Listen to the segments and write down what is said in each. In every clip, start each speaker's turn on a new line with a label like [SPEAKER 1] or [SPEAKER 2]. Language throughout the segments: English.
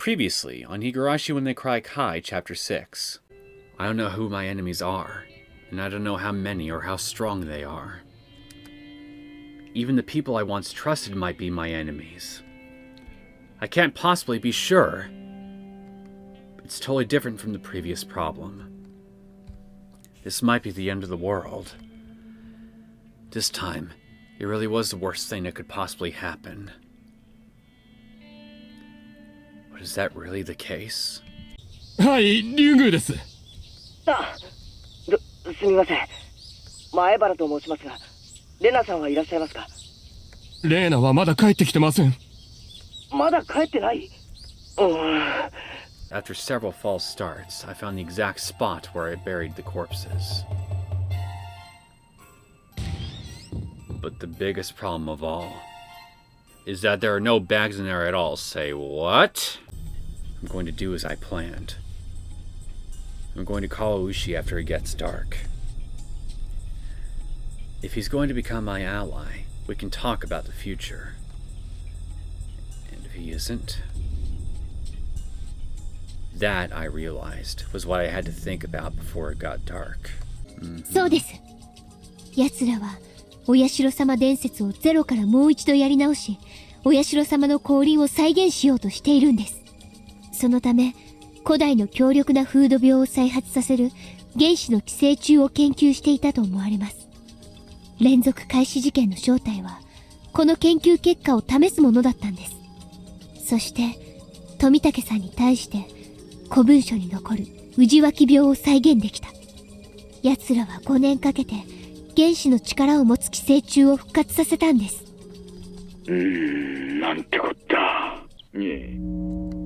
[SPEAKER 1] Previously, on Higurashi When They Cry Kai, Chapter 6. I don't know who my enemies are, and I don't know how many or how strong they are. Even the people I once trusted might be my enemies. I can't possibly be sure. It's totally different from the previous problem. This might be the end of the world. This time, it really was the worst thing that could possibly happen. But is that really the case?
[SPEAKER 2] はい、竜宮です。
[SPEAKER 3] すみません。前原と申しますが、レナさんはいらっしゃいますか？
[SPEAKER 2] レーナはまだ帰ってきてません。
[SPEAKER 3] まだ帰ってない。
[SPEAKER 1] After several false starts, I found the exact spot where I buried the corpses. But the biggest problem of all is that there are no bags in there at all. Say what? I'm going to do as I planned. I'm going to call Ushi after it gets dark. If he's going to become my ally, we can talk about the future. And if he isn't, that, I realized, was what I had to think about before it got dark.
[SPEAKER 4] そうです。奴らはお社様伝説をゼロからもう一度やり直し、お社様の降臨を再現しようとしているんです。そのため、古代の強力な風土病を再発させる原子の寄生虫を研究していたと思われます。連続開始事件の正体は、この研究結果を試すものだったんです。そして、富武さんに対して、古文書に残る氏脇病を再現できた。奴らは5年かけて、原子の力を持つ寄生虫を復活させたんです。
[SPEAKER 5] なんてこった。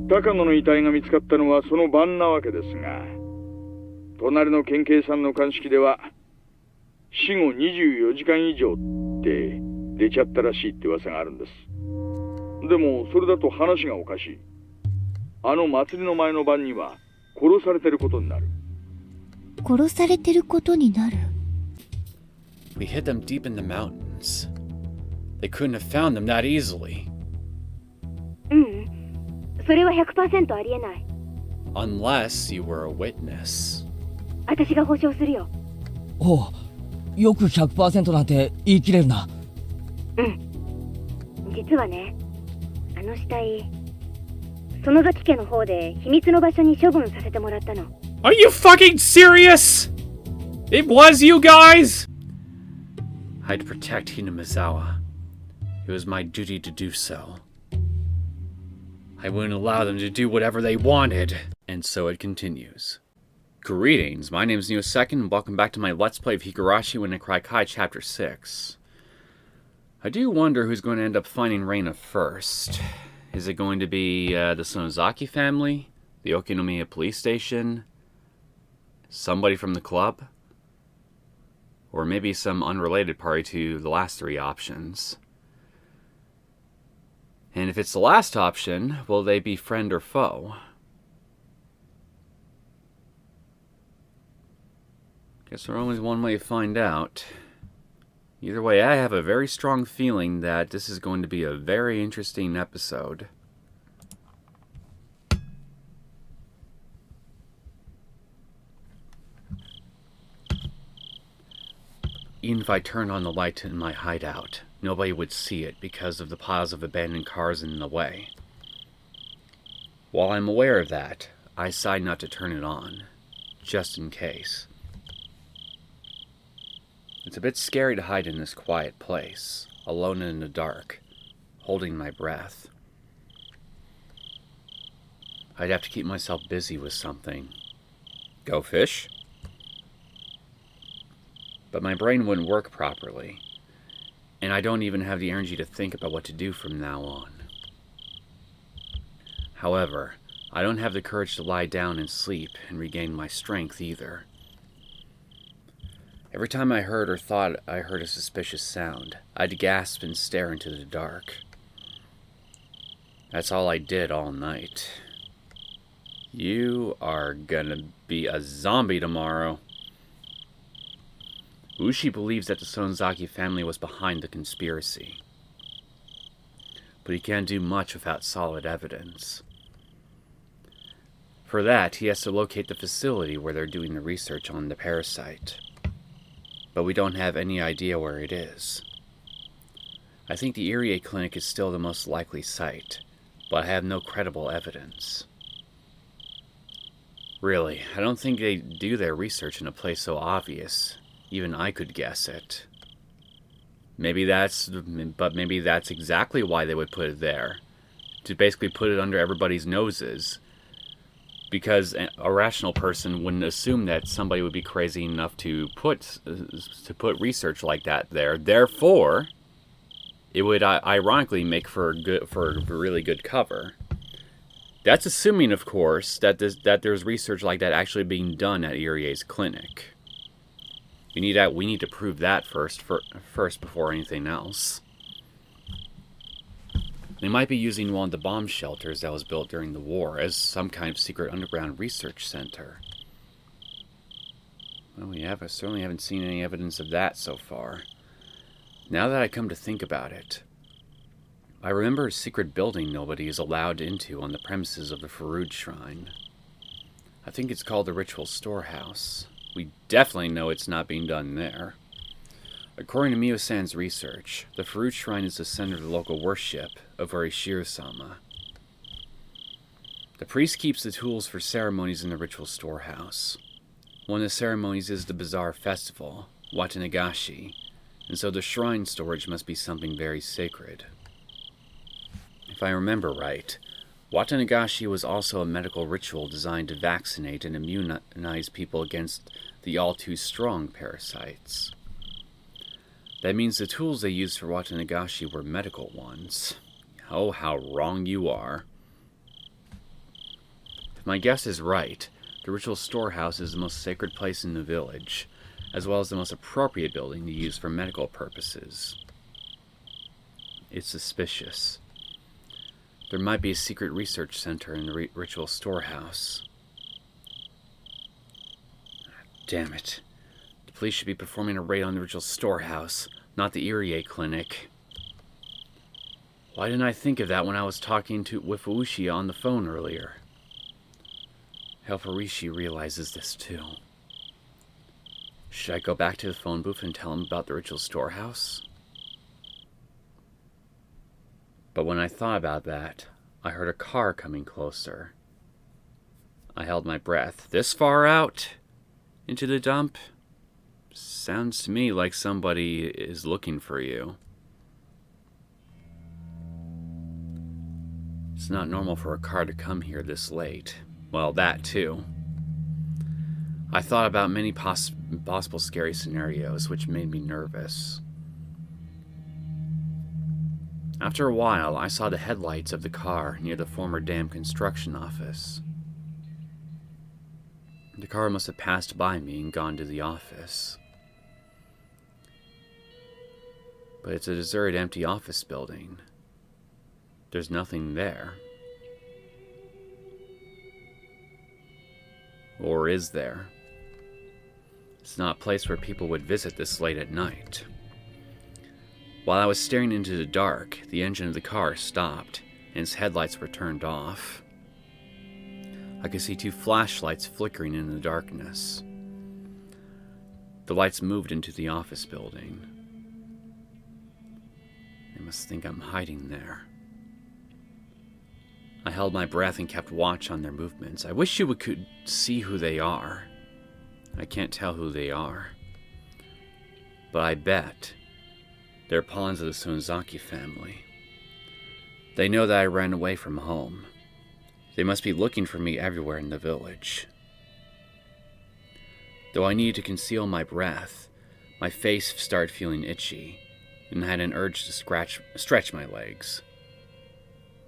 [SPEAKER 5] 高野の遺体が見つかったのはその晩なわけですが、隣の県警さんの鑑識では死後24時間以上って出ちゃったらしいって噂があるんです。でもそれだと話がおかしい。あの祭りの前の晩には殺されてることになる。
[SPEAKER 4] 殺されてることになる。
[SPEAKER 1] We hid them deep in the mountains. They couldn't have found them that easily.
[SPEAKER 4] それは 100% ありえない。
[SPEAKER 1] Unless you were a witness.
[SPEAKER 4] 私が保証するよ。
[SPEAKER 6] おう、よく 100% なんて言い切れるな。
[SPEAKER 4] 実はね、あの死体、園崎家の方で秘密の場所に処分させてもらったの。
[SPEAKER 1] Are you fucking serious? It was you guys? I'd protect Hinamizawa. It was my duty to do so. I wouldn't allow them to do whatever they wanted. And so it continues. Greetings, my name is Neosekken, and welcome back to my Let's Play of Higurashi When They Cry Kai, Chapter 6. I do wonder who's going to end up finding Rena first. Is it going to be the Sonozaki family? The Okinomiya police station? Somebody from the club? Or maybe some unrelated party to the last three options? And if it's the last option, will they be friend or foe? Guess there's only one way to find out. Either way, I have a very strong feeling that this is going to be a very interesting episode. Even if I turned on the light in my hideout, nobody would see it because of the piles of abandoned cars in the way. While I'm aware of that, I decide not to turn it on, just in case. It's a bit scary to hide in this quiet place, alone in the dark, holding my breath. I'd have to keep myself busy with something. Go fish? But my brain wouldn't work properly, and I don't even have the energy to think about what to do from now on. However, I don't have the courage to lie down and sleep and regain my strength either. Every time I heard or thought I heard a suspicious sound, I'd gasp and stare into the dark. That's all I did all night. You are gonna be a zombie tomorrow. Ushi believes that the Sonozaki family was behind the conspiracy. But he can't do much without solid evidence. For that, he has to locate the facility where they're doing the research on the parasite. But we don't have any idea where it is. I think the Irie clinic is still the most likely site, but I have no credible evidence. Really, I don't think they do their research in a place so obvious. Even I could guess it. Maybe that's exactly why they would put it there. To basically put it under everybody's noses. Because a rational person wouldn't assume that somebody would be crazy enough to put research like that there. Therefore, it would ironically make for a really good cover. That's assuming, of course, that there's research like that actually being done at Irie's clinic. We need to prove that first before anything else. They might be using one of the bomb shelters that was built during the war as some kind of secret underground research center. Well, I certainly haven't seen any evidence of that so far. Now that I come to think about it, I remember a secret building nobody is allowed into on the premises of the Farood Shrine. I think it's called the Ritual Storehouse. We definitely know it's not being done there. According to Mio-san's research, the Farood Shrine is the center of the local worship of Orishiro-sama. The priest keeps the tools for ceremonies in the Ritual Storehouse. One of the ceremonies is the Bazaar Festival, Watanagashi, and so the shrine storage must be something very sacred. If I remember right, Watanagashi was also a medical ritual designed to vaccinate and immunize people against the all-too-strong parasites. That means the tools they used for Watanagashi were medical ones. Oh, how wrong you are. If my guess is right, the Ritual Storehouse is the most sacred place in the village, as well as the most appropriate building to use for medical purposes. It's suspicious. There might be a secret research center in the Ritual Storehouse. Damn it. The police should be performing a raid on the Ritual Storehouse, not the Irie clinic. Why didn't I think of that when I was talking with Fuushia on the phone earlier? Higurashi realizes this too. Should I go back to the phone booth and tell him about the Ritual Storehouse? But when I thought about that, I heard a car coming closer. I held my breath. This far out? Into the dump? Sounds to me like somebody is looking for you. It's not normal for a car to come here this late. Well, that too. I thought about many possible scary scenarios, which made me nervous. After a while, I saw the headlights of the car near the former dam construction office. The car must have passed by me and gone to the office. But it's a deserted, empty office building. There's nothing there. Or is there? It's not a place where people would visit this late at night. While I was staring into the dark, the engine of the car stopped, and its headlights were turned off. I could see two flashlights flickering in the darkness. The lights moved into the office building. They must think I'm hiding there. I held my breath and kept watch on their movements. I wish you could see who they are. I can't tell who they are. But I bet they're pawns of the Sonozaki family. They know that I ran away from home. They must be looking for me everywhere in the village. Though I needed to conceal my breath, my face started feeling itchy, and I had an urge to stretch my legs.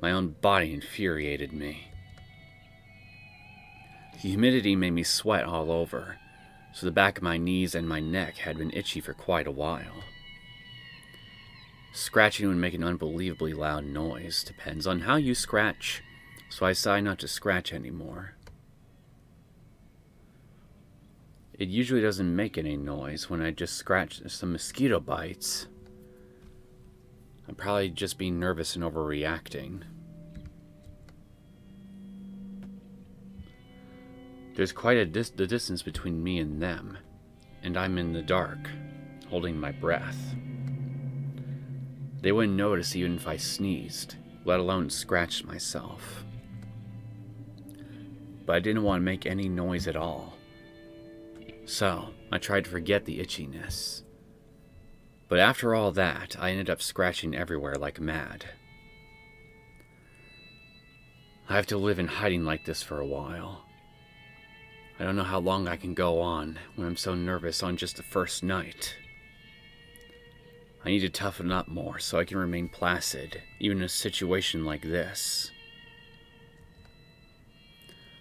[SPEAKER 1] My own body infuriated me. The humidity made me sweat all over, so the back of my knees and my neck had been itchy for quite a while. Scratching would make an unbelievably loud noise. Depends on how you scratch, so I decided not to scratch anymore. It usually doesn't make any noise when I just scratch some mosquito bites. I'm probably just being nervous and overreacting. There's quite the distance between me and them, and I'm in the dark, holding my breath. They wouldn't notice even if I sneezed, let alone scratched myself. But I didn't want to make any noise at all. So, I tried to forget the itchiness. But after all that, I ended up scratching everywhere like mad. I have to live in hiding like this for a while. I don't know how long I can go on when I'm so nervous on just the first night. I need to toughen up more so I can remain placid, even in a situation like this.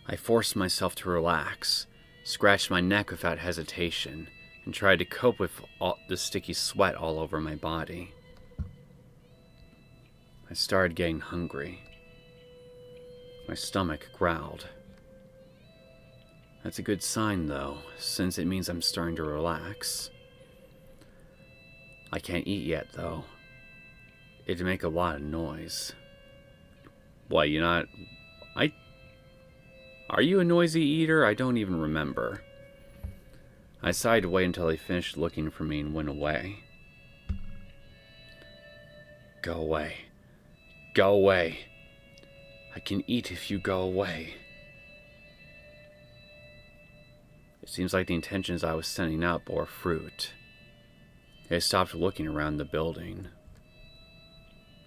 [SPEAKER 1] I forced myself to relax, scratched my neck without hesitation, and tried to cope with all the sticky sweat all over my body. I started getting hungry. My stomach growled. That's a good sign, though, since it means I'm starting to relax. I can't eat yet, though. It'd make a lot of noise. Why, you're not... Are you a noisy eater? I don't even remember. I sighed to wait until they finished looking for me and went away. Go away. Go away. I can eat if you go away. It seems like the intentions I was sending out bore fruit. They stopped looking around the building.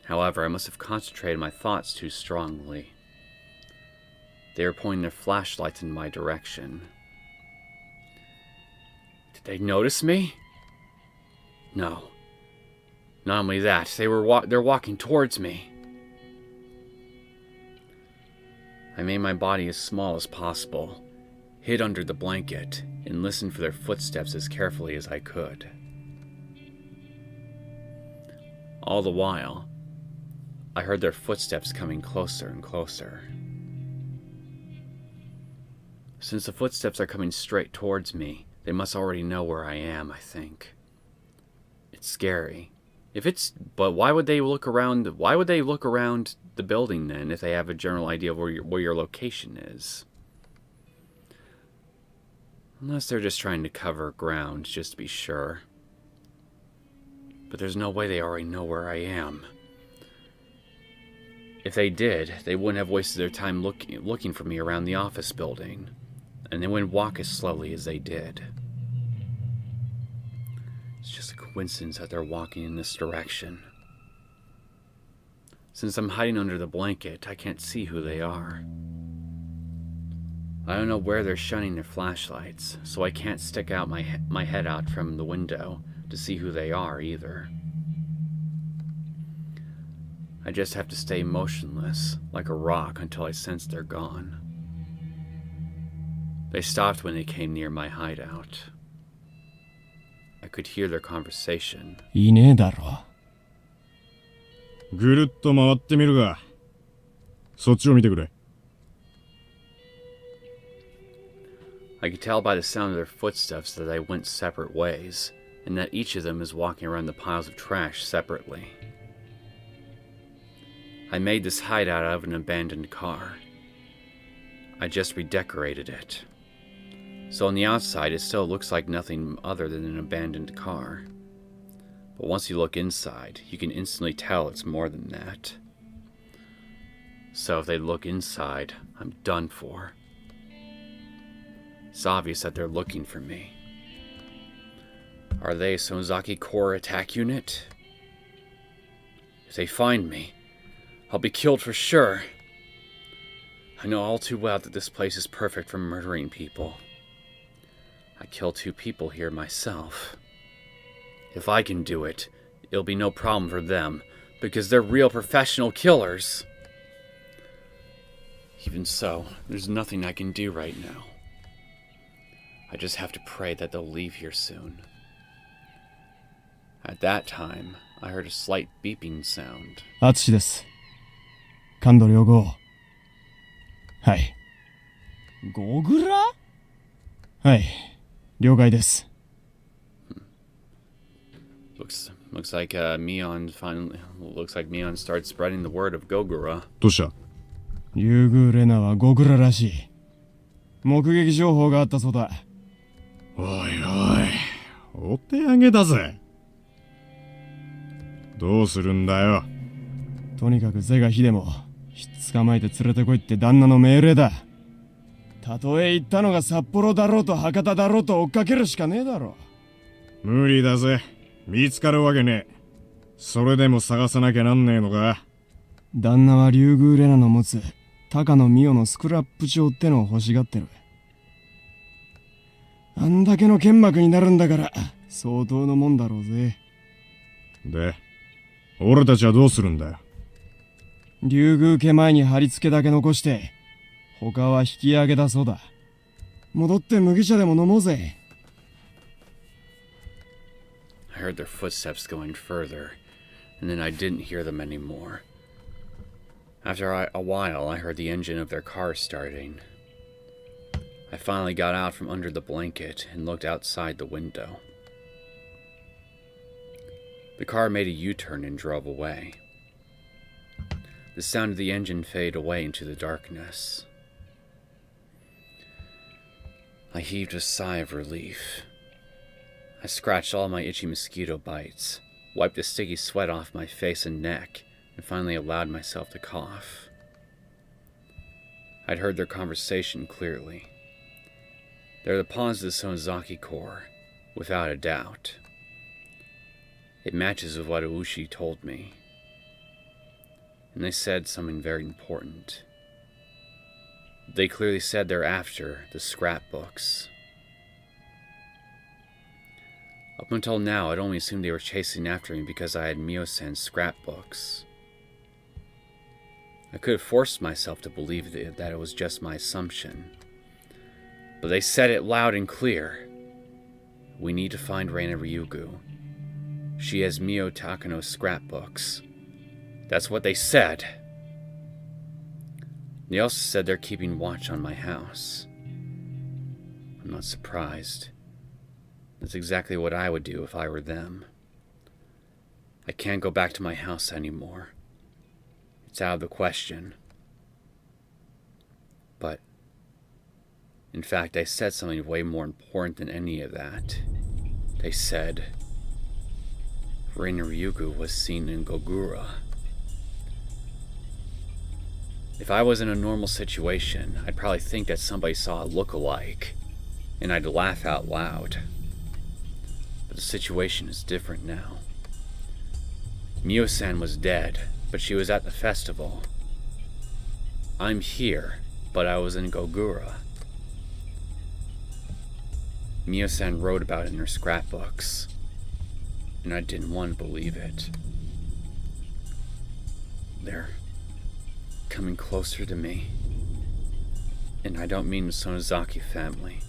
[SPEAKER 1] However, I must have concentrated my thoughts too strongly. They were pointing their flashlights in my direction. Did they notice me? No. Not only that, they're walking towards me. I made my body as small as possible, hid under the blanket, and listened for their footsteps as carefully as I could. All the while, I heard their footsteps coming closer and closer. Since the footsteps are coming straight towards me, they must already know where I am, I think. It's scary. But why would they look around? Why would they look around the building then if they have a general idea of where your location is? Unless they're just trying to cover ground just to be sure. But there's no way they already know where I am. If they did, they wouldn't have wasted their time looking for me around the office building. And they wouldn't walk as slowly as they did. It's just a coincidence that they're walking in this direction. Since I'm hiding under the blanket, I can't see who they are. I don't know where they're shining their flashlights, so I can't stick out my head out from the window to see who they are either. I just have to stay motionless, like a rock, until I sense they're gone. They stopped when they came near my hideout. I could hear their conversation.
[SPEAKER 2] いねえだろ。
[SPEAKER 7] ぐるっと回ってみるが、そっちを見てくれ。
[SPEAKER 1] I could tell by the sound of their footsteps that they went separate ways, and that each of them is walking around the piles of trash separately. I made this hideout out of an abandoned car. I just redecorated it. So on the outside, it still looks like nothing other than an abandoned car. But once you look inside, you can instantly tell it's more than that. So if they look inside, I'm done for. It's obvious that they're looking for me. Are they a Sonozaki Corps attack unit? If they find me, I'll be killed for sure. I know all too well that this place is perfect for murdering people. I killed 2 people here myself. If I can do it, it'll be no problem for them, because they're real professional killers. Even so, there's nothing I can do right now. I just have to pray that they'll leave here soon. At that time, I heard a slight beeping sound.
[SPEAKER 2] アツシです。感度良好。はい。ゴグラ？はい。了解です。
[SPEAKER 1] Looks like Mion started spreading the word of Gogura.
[SPEAKER 7] どうした？
[SPEAKER 2] リュウグウレナはゴグラらしい。目撃情報があったそうだ。
[SPEAKER 7] おいおい、お手上げだぜ。どうするんだよ。
[SPEAKER 2] とにかく是が非でもひっ捕まえて連れてこいって旦那の命令だ。たとえ行ったのが札幌だろうと博多だろうと追っかけるしかねえだろ。
[SPEAKER 7] 無理だぜ。見つかるわけねえ。それでも探さなきゃなんねえのか。
[SPEAKER 2] 旦那は竜宮レナの持つ高野美代のスクラップ帳ってのを欲しがってる。あんだけの剣幕になるんだから相当のもんだろうぜ。
[SPEAKER 7] で、俺たちはどうするんだよ。
[SPEAKER 2] 竜宮家前に貼り付けだけ残して他は引き上げだそうだ。戻って麦茶でも飲もうぜ。
[SPEAKER 1] I heard their footsteps going further, and then I didn't hear them anymore. After a while, I heard the engine of their car starting. I finally got out from under the blanket and looked outside the window. The car made a U-turn and drove away. The sound of the engine faded away into the darkness. I heaved a sigh of relief. I scratched all my itchy mosquito bites, wiped the sticky sweat off my face and neck, and finally allowed myself to cough. I'd heard their conversation clearly. They were the pawns of the Sonozaki Corps, without a doubt. It matches with what Ushi told me. And they said something very important. They clearly said they're after the scrapbooks. Up until now, I'd only assumed they were chasing after me because I had Mio-san's scrapbooks. I could have forced myself to believe that it was just my assumption. But they said it loud and clear. We need to find Rena Ryugu. She has Mio Takano's scrapbooks. That's what they said. They also said they're keeping watch on my house. I'm not surprised. That's exactly what I would do if I were them. I can't go back to my house anymore. It's out of the question. But, in fact, they said something way more important than any of that. They said Rena Ryugu was seen in Gogura. If I was in a normal situation, I'd probably think that somebody saw a look-alike, and I'd laugh out loud. But the situation is different now. Mio-san was dead, but she was at the festival. I'm here, but I was in Gogura. Mio-san wrote about it in her scrapbooks, and I didn't want to believe it. They're coming closer to me, and I don't mean the Sonozaki family.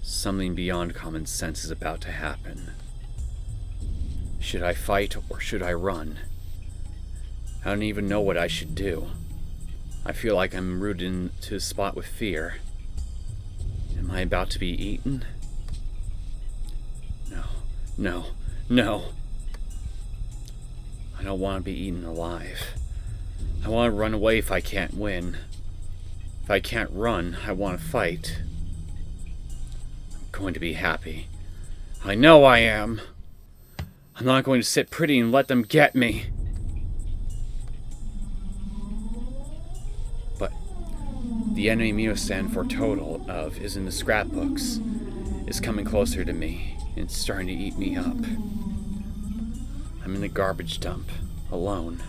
[SPEAKER 1] Something beyond common sense is about to happen. Should I fight or should I run? I don't even know what I should do. I feel like I'm rooted into a spot with fear. Am I about to be eaten? No. I don't want to be eaten alive. I want to run away if I can't win. If I can't run, I want to fight. I'm going to be happy. I know I am. I'm not going to sit pretty and let them get me. But the enemy Mio-san foretold of is in the scrapbooks, is coming closer to me, and it's starting to eat me up. I'm in the garbage dump, alone.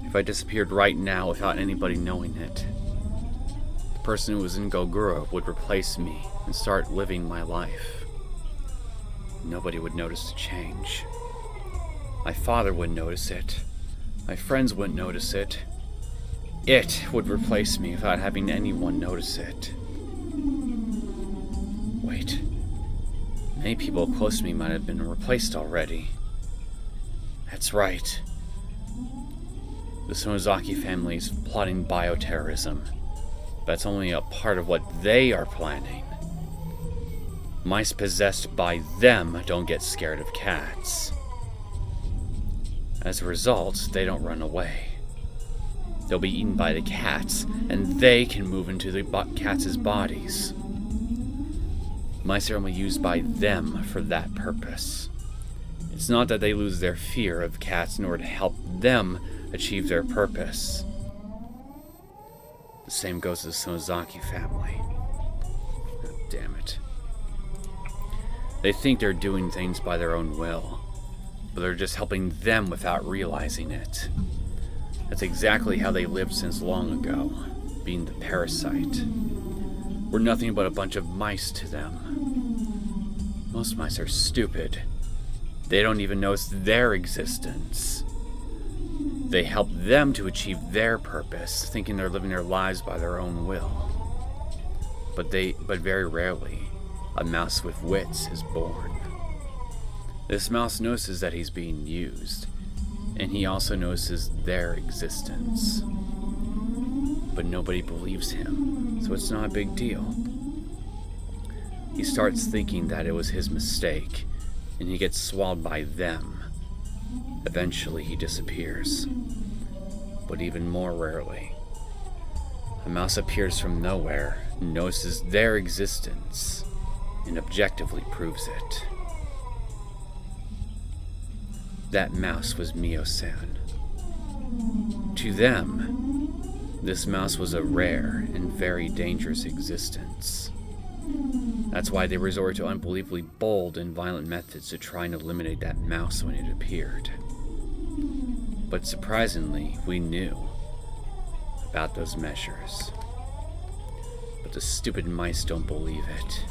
[SPEAKER 1] If I disappeared right now without anybody knowing it, the person who was in Gogura would replace me and start living my life. Nobody would notice the change. My father wouldn't notice it. My friends wouldn't notice it. It would replace me without having anyone notice it. Wait. Many people close to me might have been replaced already. That's right. The Sonozaki family is plotting bioterrorism. That's only a part of what they are planning. Mice possessed by them don't get scared of cats. As a result, they don't run away. they'll be eaten by the cats, and they can move into the cats' bodies. Mice are only used by them for that purpose. It's not that they lose their fear of cats in order to help them achieve their purpose. The same goes to the Sonozaki family. Oh, damn it. They think they're doing things by their own will, but they're just helping them without realizing it. That's exactly how they lived since long ago, being the parasite. We're nothing but a bunch of mice to them. Most mice are stupid. They don't even notice their existence. They help them to achieve their purpose, thinking they're living their lives by their own will. But very rarely, a mouse with wits is born. This mouse notices that he's being used, and he also notices their existence. But nobody believes him, so it's not a big deal. He starts thinking that it was his mistake, and he gets swallowed by them. Eventually he disappears. But even more rarely, a mouse appears from nowhere, notices their existence, and objectively proves it. That mouse was Mio-san. To them, this mouse was a rare and very dangerous existence. That's why they resorted to unbelievably bold and violent methods to try and eliminate that mouse when it appeared. But surprisingly, we knew about those measures. But the stupid mice don't believe it.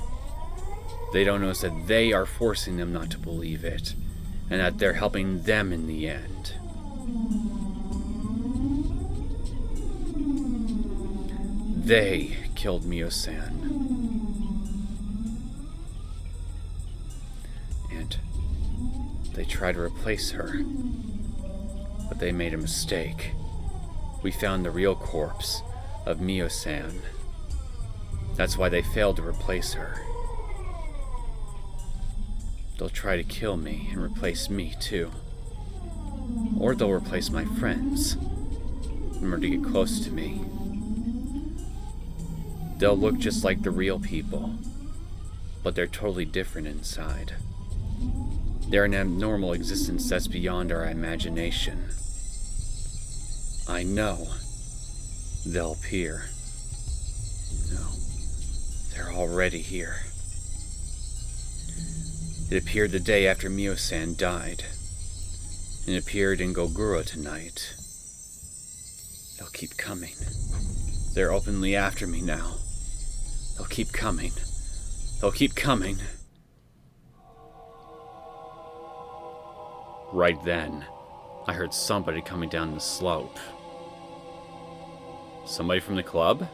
[SPEAKER 1] They don't notice that they are forcing them not to believe it, and that they're helping them in the end. They killed Mio-san. And they tried to replace her. But they made a mistake. We found the real corpse of Mio-san. That's why they failed to replace her. They'll try to kill me and replace me too. Or they'll replace my friends in order to get close to me. They'll look just like the real people, but they're totally different inside. They're an abnormal existence that's beyond our imagination. I know they'll appear. No, they're already here. It appeared the day after Mio-san died, and appeared in Gogura tonight. They'll keep coming. They're openly after me now. They'll keep coming. They'll keep coming. Right then, I heard somebody coming down the slope. Somebody from the club?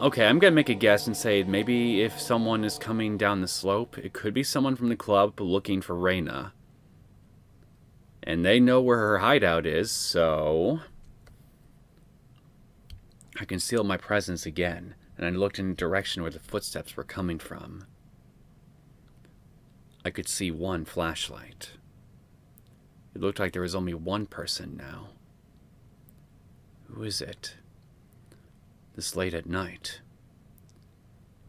[SPEAKER 1] Okay, I'm gonna make a guess and say maybe if someone is coming down the slope, it could be someone from the club looking for Rena. And they know where her hideout is, so I concealed my presence again, and I looked in the direction where the footsteps were coming from. I could see one flashlight. It looked like there was only one person now. Who is it? This late at night.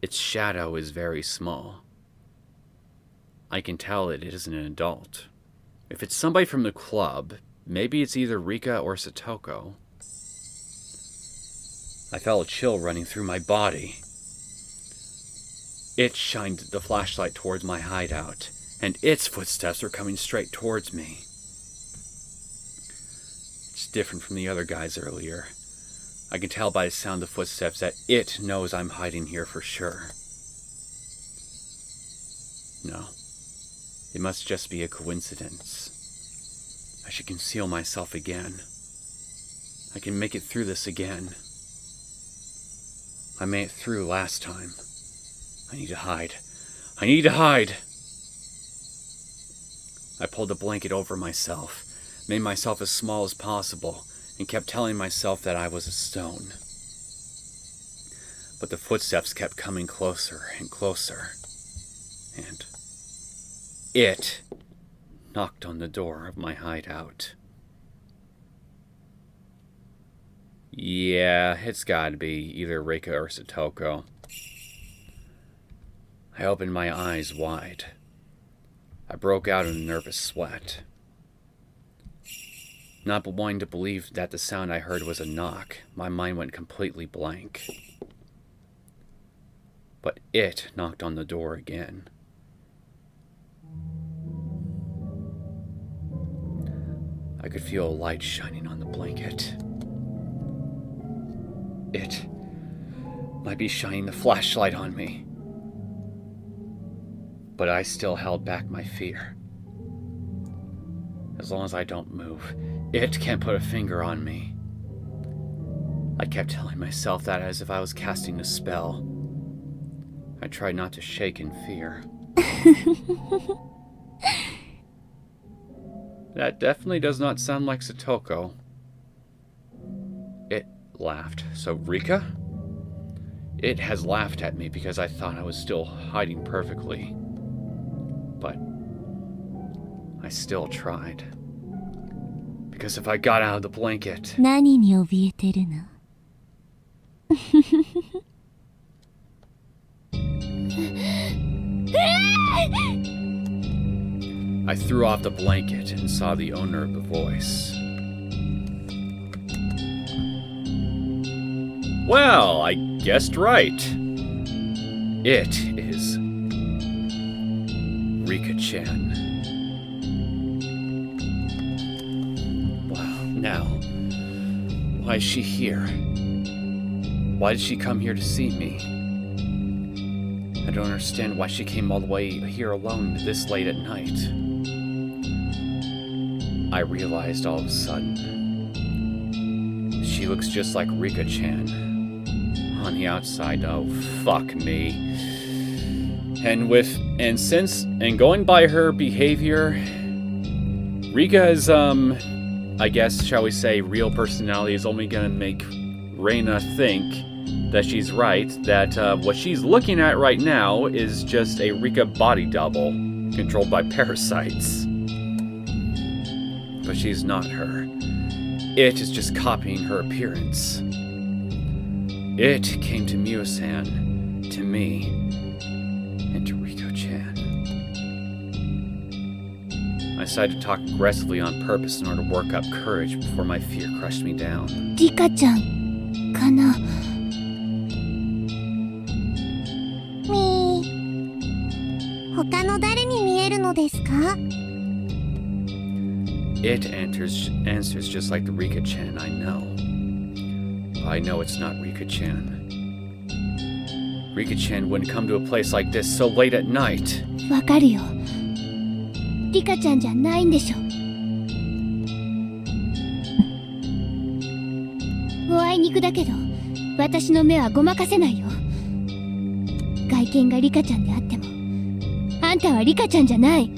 [SPEAKER 1] Its shadow is very small. I can tell it isn't an adult. If it's somebody from the club, maybe it's either Rika or Satoko. I felt a chill running through my body. It shined the flashlight towards my hideout, and its footsteps were coming straight towards me. It's different from the other guys earlier. I can tell by the sound of footsteps that it knows I'm hiding here for sure. No. It must just be a coincidence. I should conceal myself again. I can make it through this again. I made it through last time. I need to hide. I need to hide! I pulled a blanket over myself, made myself as small as possible, and kept telling myself that I was a stone. But the footsteps kept coming closer and closer, and it knocked on the door of my hideout. Yeah, it's gotta be either Rika or Satoko. I opened my eyes wide. I broke out in a nervous sweat. Not wanting to believe that the sound I heard was a knock, my mind went completely blank. But it knocked on the door again. I could feel a light shining on the blanket. It might be shining the flashlight on me. But I still held back my fear. As long as I don't move, it can't put a finger on me. I kept telling myself that as if I was casting a spell. I tried not to shake in fear. That definitely does not sound like Satoko. It laughed. So Rika? It has laughed at me because I thought I was still hiding perfectly. But I still tried. Because if I got out of the blanket...
[SPEAKER 4] 何に怯えてるの?
[SPEAKER 1] I threw off the blanket and saw the owner of the voice. Well, I guessed right. It is Rika-chan. Wow, now, why is she here? Why did she come here to see me? I don't understand why she came all the way here alone this late at night. I realized all of a sudden. She looks just like Rika-chan. On the outside, oh, fuck me. And going by her behavior, Rika's, I guess, shall we say, real personality is only gonna make Rena think that she's right, that what she's looking at right now is just a Rika body double, controlled by parasites. But she's not her. It is just copying her appearance. It came to Mio-san, to me, and to Riko-chan. I decided to talk aggressively on purpose in order to work up courage before my fear crushed me down.
[SPEAKER 4] Rika-chan, かな? 他の誰に見えるのですか?
[SPEAKER 1] It answers just like the Rika-chan I know. But I know it's not Rika-chan. Rika-chan wouldn't come to a place like this so late at night.
[SPEAKER 4] わかるよ。リカちゃんじゃないんでしょ。ごあいにくだけど、私の目はごまかせないよ。外見がリカちゃんであっても、あんたはリカちゃんじゃない。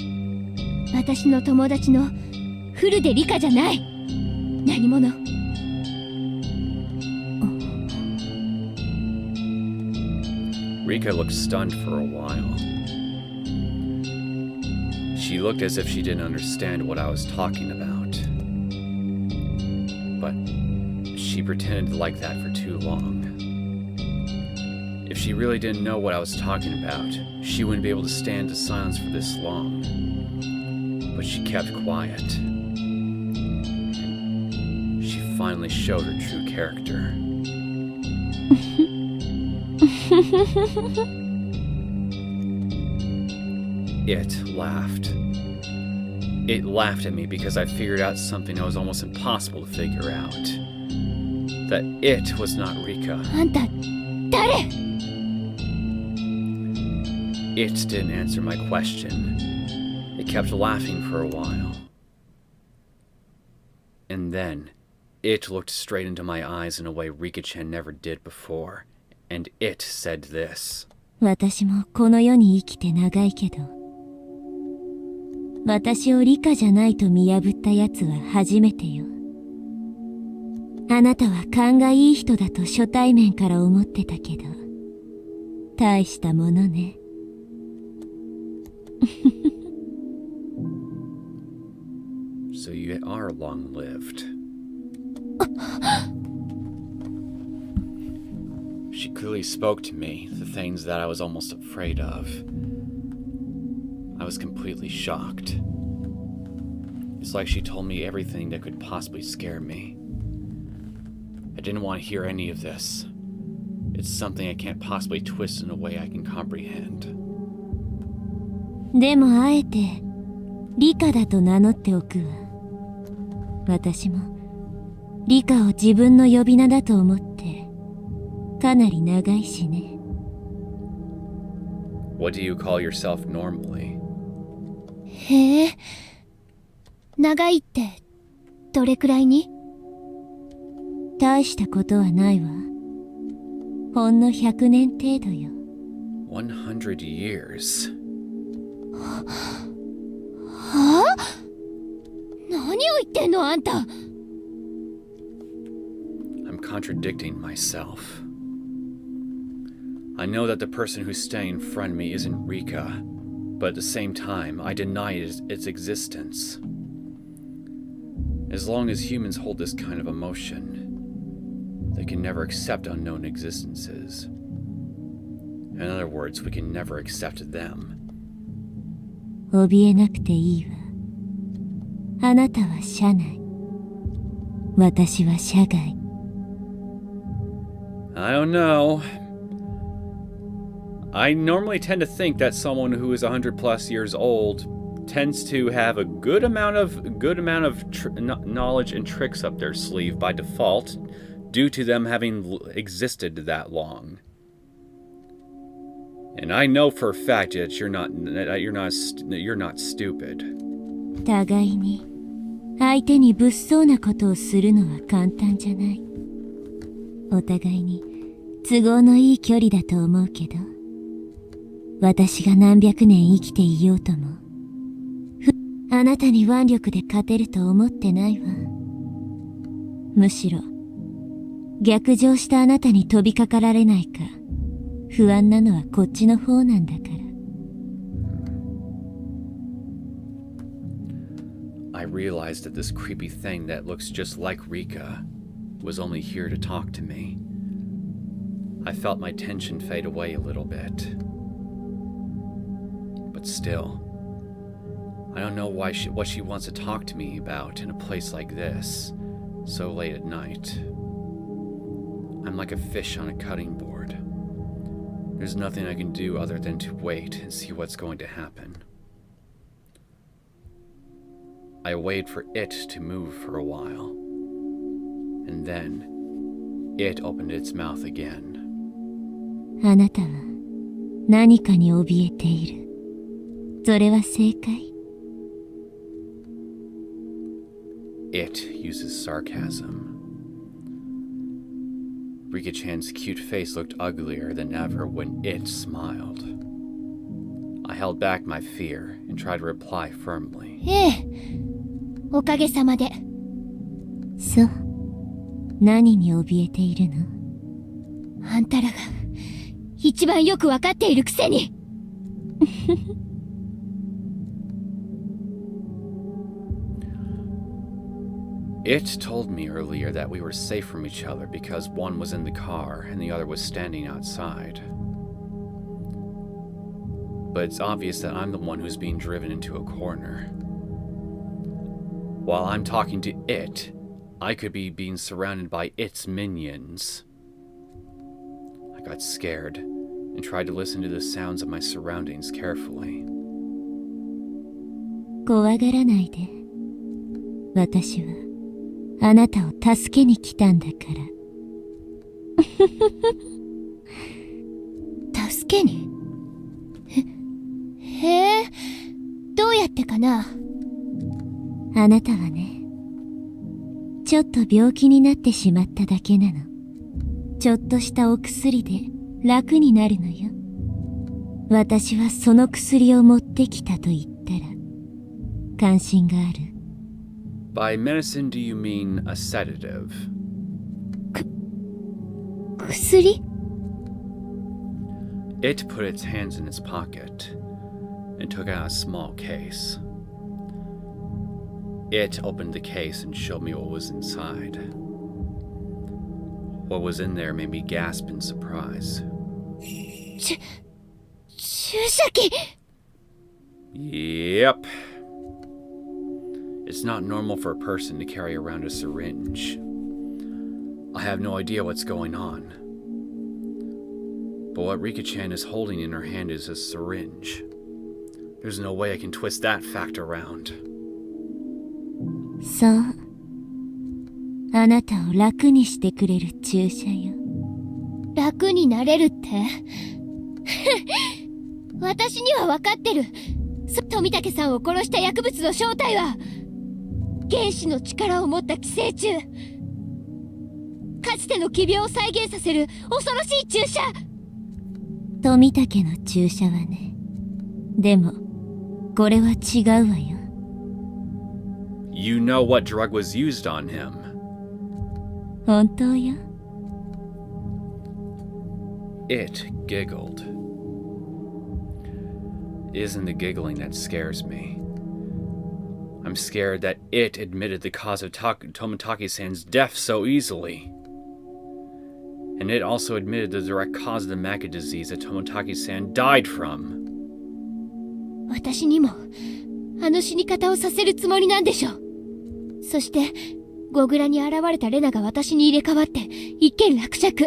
[SPEAKER 4] 私の友達のフルでリカじゃない。何者？
[SPEAKER 1] Rika looked stunned for a while. She looked as if she didn't understand what I was talking about. But she pretended to like that for too long. If she really didn't know what I was talking about, she wouldn't be able to stand in silence for this long. But she kept quiet. She finally showed her true character. It laughed. It laughed at me because I figured out something that was almost impossible to figure out. That it was not Rika.
[SPEAKER 4] あんた、誰?
[SPEAKER 1] It didn't answer my question. It kept laughing for a while. And then, it looked straight into my eyes in a way Rika-chan never did before. And it said this.
[SPEAKER 4] 私もこの世に生きて長いけど、私をリカじゃないと見破ったやつは初めてよ。あなたは勘がいい人だと初対面から思ってたけど、大したものね。
[SPEAKER 1] So you are long-lived. She clearly spoke to me, the things that I was almost afraid of. I was completely shocked. It's like she told me everything that could possibly scare me. I didn't want to hear any of this. It's something I can't possibly twist in a way I can comprehend.
[SPEAKER 4] でもあえてリカだと名乗っておくわ。私もリカを自分の呼び名だと思ってかなり長いしね。
[SPEAKER 1] What do you call yourself normally?
[SPEAKER 4] へえ、長いってどれくらいに？大したことはないわ。ほんの100年程度よ。
[SPEAKER 1] 100 years.
[SPEAKER 4] はあ？何を言ってんのあんた。
[SPEAKER 1] I'm contradicting myself. I know that the person who's standing in front of me isn't Rika, but at the same time, I deny its existence. As long as humans hold this kind of emotion, they can never accept unknown existences. In other words, we can never accept them.
[SPEAKER 4] 怯えなくていいわ。あなたは社内。私は社外。
[SPEAKER 1] I don't know. I normally tend to think that someone who is 100 plus years old tends to have a good amount of knowledge and tricks up their sleeve by default, due to them having existed that long. And I know for a fact that you're not stupid.
[SPEAKER 4] 互いに相手に物騒なことをするのは簡単じゃない。お互いに都合のいい距離だと思うけど、私が何百年生きていようとも、あなたに腕力で勝てると思ってないわ。むしろ逆上したあなたに飛びかかられないか不安なのはこっちの方なんだから。
[SPEAKER 1] I realized that this creepy thing that looks just like Rika was only here to talk to me. I felt my tension fade away a little bit. But still, I don't know what she wants to talk to me about in a place like this, so late at night. I'm like a fish on a cutting board. There's nothing I can do other than to wait and see what's going to happen. I waited for it to move for a while, and then it opened its mouth again.
[SPEAKER 4] あなたは何かに怯えている。それは正解。
[SPEAKER 1] It uses sarcasm. Rika-chan's cute face looked uglier than ever when it smiled. I held back my fear and tried to reply firmly.
[SPEAKER 4] ええ、おかげさまで。そう。何に怯えているの？あんたらが一番よくわかっているくせに。
[SPEAKER 1] It told me earlier that we were safe from each other because one was in the car and the other was standing outside. But it's obvious that I'm the one who's being driven into a corner. While I'm talking to it, I could be being surrounded by its minions. I got scared and tried to listen to the sounds of my surroundings carefully.
[SPEAKER 4] 怖がらないで。私はあなたを助けに来たんだから。助けに？へえ、どうやってかな？あなたはね、ちょっと病気になってしまっただけなの。ちょっとしたお薬で楽になるのよ。私はその薬を持ってきたと言ったら、関心がある？
[SPEAKER 1] By medicine, do you mean a sedative?
[SPEAKER 4] 薬？
[SPEAKER 1] It put its hands in its pocket and took out a small case. It opened the case and showed me what was inside. What was in there made me gasp in surprise.
[SPEAKER 4] 注射器
[SPEAKER 1] Yep. It's not normal for a person to carry around a syringe. I have no idea what's going on. But what Rika-chan is holding in her hand is a syringe. There's no way I can twist that fact around.
[SPEAKER 4] そう。あなたを楽にしてくれる注射よ。楽になれるって私には分かってる。富武さんを殺した薬物の正体は原子の力を持った寄生虫。かつての奇病を再現させる恐ろしい注射。富武の注射はね。でもこれは違うわよ。
[SPEAKER 1] You know what drug was used on him.
[SPEAKER 4] 本当よ。
[SPEAKER 1] It giggled. It isn't the giggling that scares me. I'm scared that it admitted the cause of Tomitaki-san's death so easily. And it also admitted the direct cause of the Maka disease that Tomitaki-san died from.
[SPEAKER 4] 私にもあの死に方をさせるつもりなんでしょ。そしてゴグラに現れたレナが私に入れ替わって一件落着。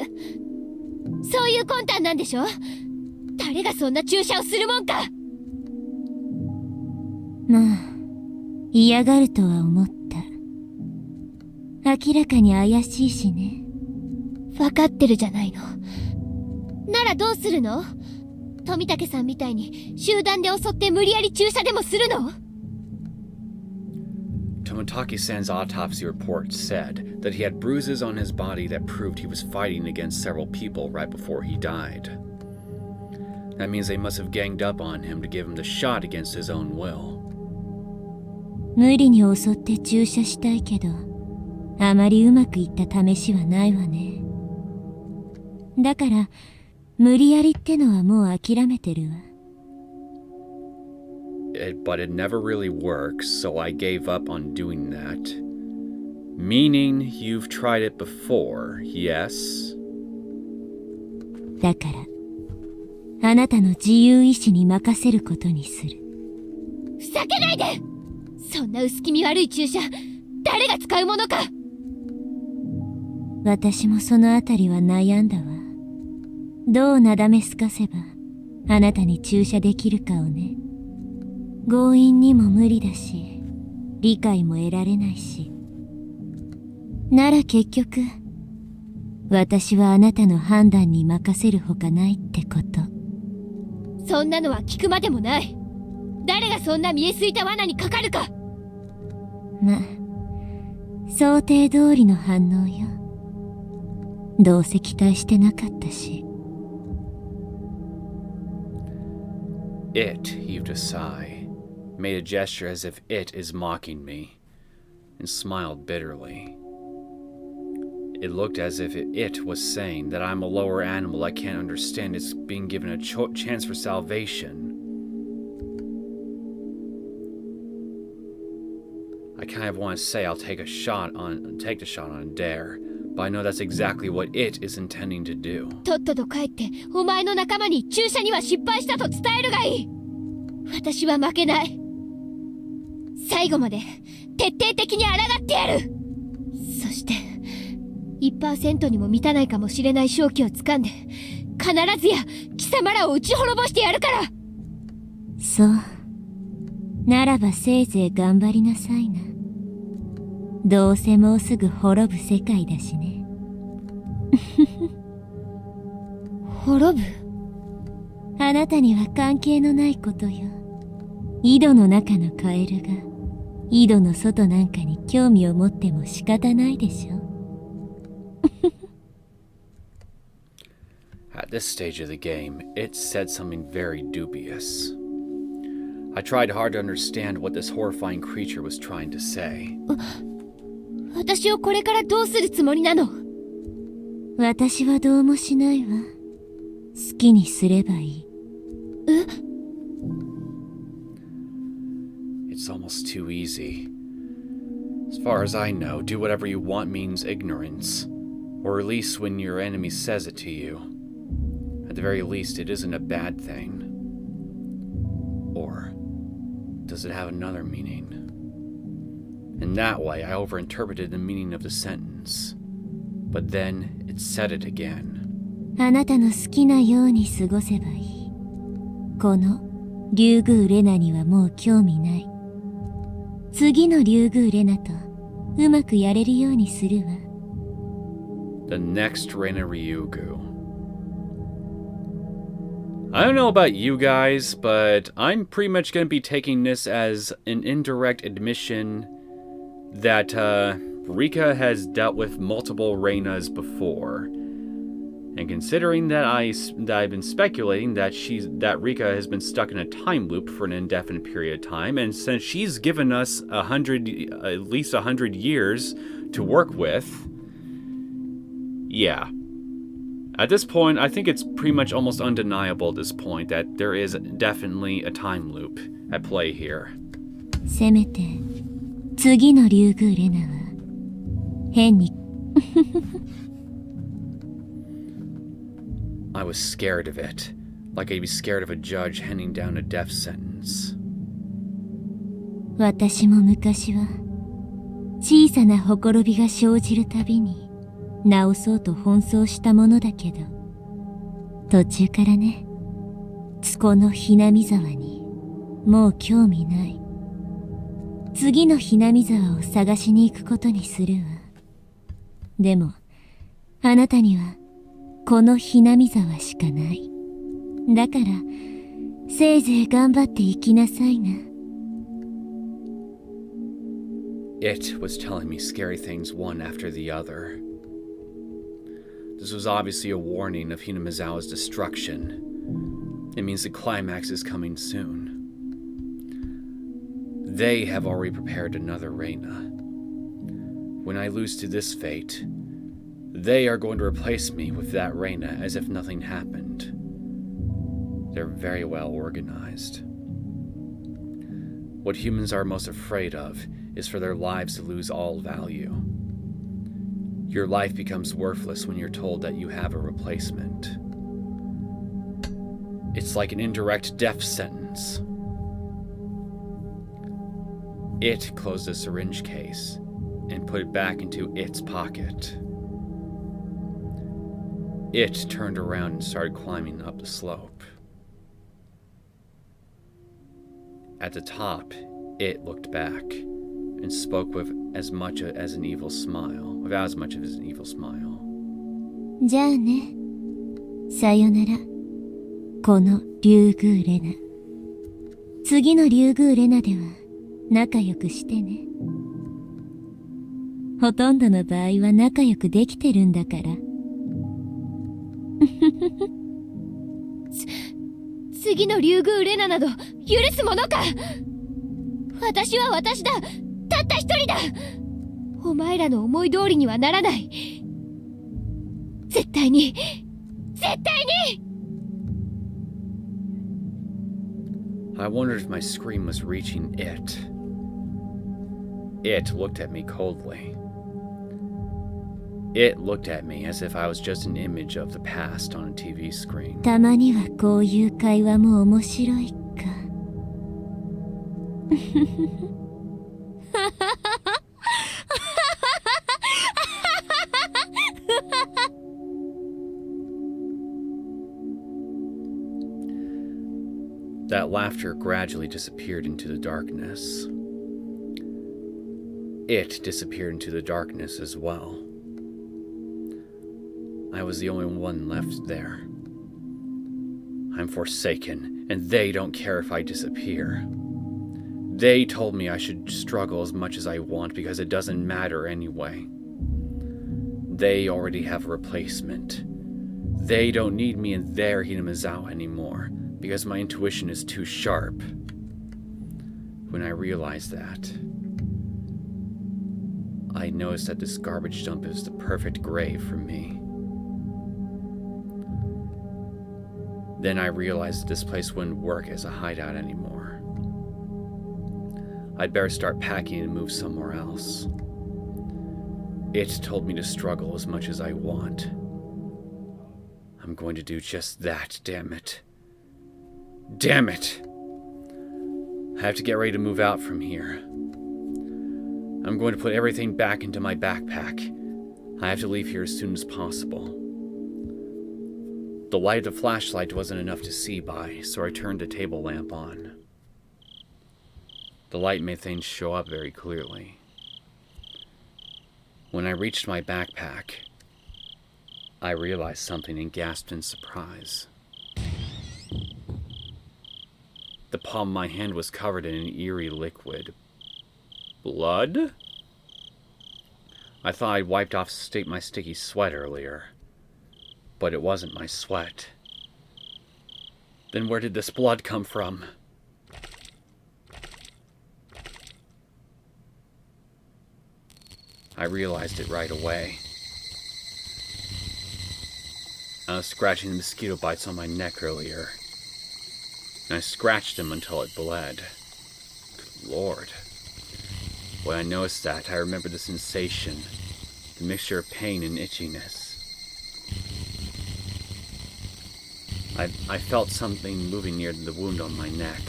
[SPEAKER 4] そういう魂胆なんでしょ。誰がそんな注射をするもんか。まあ嫌がるとは思った。明らかに怪しいしね。分かってるじゃないの。ならどうするの？富武さんみたいに集団で襲って無理やり注射でもするの？
[SPEAKER 1] Tomitaki-san's autopsy report said that he had bruises on his body that proved he was fighting against several people right before he died. That means they must have ganged up on him to give him the shot against his own will.
[SPEAKER 4] 無理に襲って注射したいけど、あまりうまくいった試しはないわね。だから、無理やりってのはもう諦めてるわ。
[SPEAKER 1] But it never really works, so I gave up on doing that. Meaning you've tried it before, yes?
[SPEAKER 4] だから、あなたの自由意志に任せることにする。ふざけないで！そんな薄気味悪い注射、誰が使うものか！私もそのあたりは悩んだわ。どうなだめすかせば、あなたに注射できるかをね。強引にも無理だし、理解も得られないし。なら結局、私はあなたの判断に任せるほかないってこと。そんなのは聞くまでもない。誰がそんな見えすいた罠にかかるか。ま、想定通りの反応よ。どうせ期待してなかったし。
[SPEAKER 1] It heaved a sigh, made a gesture as if it is mocking me, and smiled bitterly. It looked as if it was saying that I'm a lower animal I can't understand is being given a chance for salvation. I kind of want to say I'll take the shot on a dare, but I know that's exactly what it is intending to do.
[SPEAKER 4] とっとと帰ってお前の仲間に注射には失敗したと伝えるがいい。私は負けない。最後まで徹底的に抗ってやる。そして 1% にも満たないかもしれない勝機をつかんで必ずや貴様らを打ち滅ぼしてやるから。そう。ならばせいぜい頑張りなさいな。どうせもうすぐ滅ぶ世界だしね。滅ぶ？あなたには関係のないことよ。井戸の中のカエルが井戸の外なんかに興味を持っても仕方ないでしょ。
[SPEAKER 1] At this stage of the game, it said something very dubious. I tried hard to understand what this horrifying creature was trying to say.
[SPEAKER 4] 私をこれからどうするつもりなの？私はどうもしないわ。好きにすればいい。え？
[SPEAKER 1] It's almost too easy. As far as I know, do whatever you want means ignorance. Or at least when your enemy says it to you. At the very least, it isn't a bad thing. Or does it have another meaning? In that way, I overinterpreted the meaning of the sentence. But then, it said it again.
[SPEAKER 4] あなたの好きなように過ごせばいい。このリュウグウレナにはもう興味ない。次のリュウグウレナとうまくやれるようにするわ。
[SPEAKER 1] The next Rena Ryugu. I don't know about you guys, but I'm pretty much going to be taking this as an indirect admission that Rika has dealt with multiple Renas before. And considering that I've been speculating that Rika has been stuck in a time loop for an indefinite period of time, and since she's given us at least 100 years to work with, yeah. At this point, I think it's pretty much almost undeniable at this point that there is definitely a time loop at play here.
[SPEAKER 4] せめて次のリュウグウレナは変に
[SPEAKER 1] I was scared of it, like I'd be scared of a judge handing down a death sentence.
[SPEAKER 4] 私も昔は小さなほころびが生じるたびに直そうと奔走したものだけど、途中からね、このひなみ沢にもう興味ない。次のひなみ沢を探しに行くことにするわ。でもあなたにはこのひなみ沢しかない。だからせいぜい頑張って行きなさいな。
[SPEAKER 1] It was telling me scary things one after the other. This was obviously a warning of Hinamizawa's destruction. It means the climax is coming soon. They have already prepared another Rena. When I lose to this fate, they are going to replace me with that Rena as if nothing happened. They're very well organized. What humans are most afraid of is for their lives to lose all value. Your life becomes worthless when you're told that you have a replacement. It's like an indirect death sentence. It closed the syringe case and put it back into its pocket. It turned around and started climbing up the slope. At the top, it looked back and spoke with as much as an evil smile, without as much of an evil smile.
[SPEAKER 4] じゃあね。さよなら。このリュウグウレナ。次のリュウグウレナでは仲良くしてね。ほとんどの場合は仲良くできてるんだから。次のリュウグウレナなど許すものか。私は私だ。たった一人だ。お前らの思い通りにはならない。絶対に絶対に。
[SPEAKER 1] I wondered if my scream was reaching it. It looked at me coldly. It looked at me as if I was just an image of the past on a TV screen.
[SPEAKER 4] たまにはこういう会話も面白いか。
[SPEAKER 1] That laughter gradually disappeared into the darkness. It disappeared into the darkness as well. I was the only one left there. I'm forsaken, and they don't care if I disappear. They told me I should struggle as much as I want because it doesn't matter anyway. They already have a replacement. They don't need me in their Hinamizawa anymore because my intuition is too sharp. When I realized that, I noticed that this garbage dump is the perfect grave for me. Then I realized that this place wouldn't work as a hideout anymore. I'd better start packing and move somewhere else. It told me to struggle as much as I want. I'm going to do just that, damn it. Damn it! I have to get ready to move out from here. I'm going to put everything back into my backpack. I have to leave here as soon as possible. The light of the flashlight wasn't enough to see by, so I turned the table lamp on. The light made things show up very clearly. When I reached my backpack, I realized something and gasped in surprise. The palm of my hand was covered in an eerie liquid. Blood? I thought I'd wiped off my sticky sweat earlier, but it wasn't my sweat. Then where did this blood come from? I realized it right away. I was scratching the mosquito bites on my neck earlier, and I scratched them until it bled. Good Lord. When I noticed that, I remembered the sensation, the mixture of pain and itchiness. I felt something moving near the wound on my neck,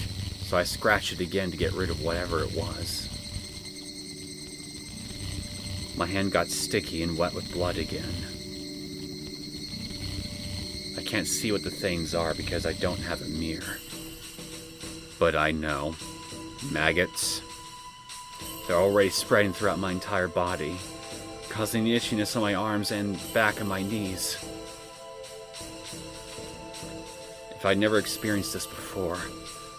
[SPEAKER 1] so I scratched it again to get rid of whatever it was. My hand got sticky and wet with blood again. I can't see what the things are because I don't have a mirror. But I know. Maggots. They're already spreading throughout my entire body, causing the itchiness on my arms and back of my knees. If I'd never experienced this before,